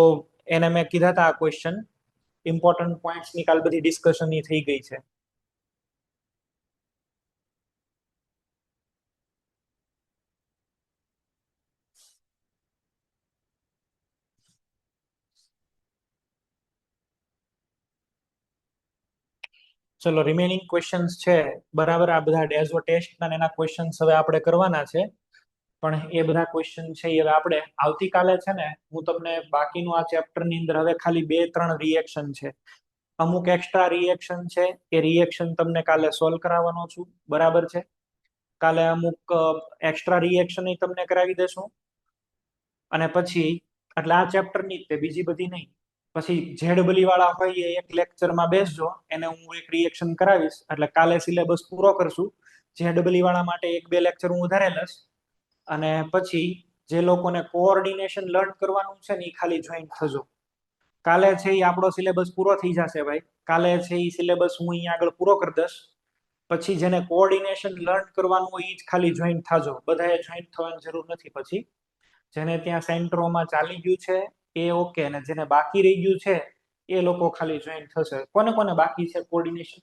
S1: એને મેં કીધા હતા આ ક્વેશ્ચન, ઇમ્પોર્ટન્ટ પોઈન્ટ્સ ની કાલ બધી ડિસ્કશન ની થઈ ગઈ છે. ચલો રિમેનિંગ ક્વેશ્ચન્સ છે, બરાબર. આ બધા ડેઝો ટેસ્ટ ના એના ક્વેશ્ચન્સ હવે આપણે કરવાના છે, પણ એ બધા ક્વેશ્ચન છે એ હવે આપણે આવતીકાલે છે ને હું તમને બાકીનું આ ચેપ્ટર ની અંદર હવે ખાલી 2-3 રિએક્શન છે, અમુક એક્સ્ટ્રા રિએક્શન છે, એ રિએક્શન તમને કાલે સોલ્વ કરાવવાનો છું, બરાબર છે. કાલે અમુક એક્સ્ટ્રા રિએક્શન તમને કરાવી દેશું, અને પછી એટલે આ ચેપ્ટર ની તે બીજી બધી નહીં. પછી જેડબલી વાળા હોય એ એક લેક્ચરમાં બેસજો, એને હું એક રિએક્શન કરાવીશ, એટલે કાલે સિલેબસ પૂરો કરશું. જેડબલી વાળા માટે 1-2 લેક્ચર હું વધારે લઈશ, અને પછી જે લોકોને કોઓર્ડિનેશન લર્ન કરવાનું છે ને એ ખાલી જોઈન થજો. કાલે છે એ આપણો સિલેબસ પૂરો થઈ જશે ભાઈ, કાલે છે એ સિલેબસ હું અહીંયા આગળ પૂરો કરી દઈશ. પછી જેને કોઓર્ડિનેશન લર્ન કરવાનું હોય એ જ ખાલી જોઈન થાજો, બધાએ જોઈન થવાની જરૂર નથી. પછી જેને ત્યાં સેન્ટરોમાં ચાલી ગયું છે એ ઓકે, અને જેને બાકી રહી ગયું છે એ લોકો ખાલી જોઈન થશે. કોને કોને બાકી છે કોઓર્ડિનેશન?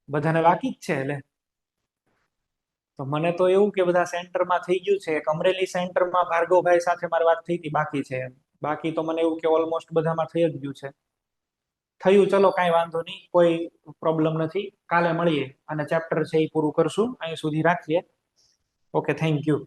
S1: બધાને બાકી જ છે એટલે. તો મને તો એવું કે બધા સેન્ટરમાં થઈ ગયું છે. એક અમરેલી સેન્ટરમાં ભાર્ગવભાઈ સાથે મારી વાત થઈ હતી, બાકી છે એમ. બાકી તો મને એવું કે ઓલમોસ્ટ બધામાં થઈ જ ગયું છે. થયું, ચલો કાંઈ વાંધો નહીં, કોઈ પ્રોબ્લેમ નથી. કાલે મળીએ અને ચેપ્ટર છે એ પૂરું કરશું. અહીં સુધી રાખીએ. Okay, thank you.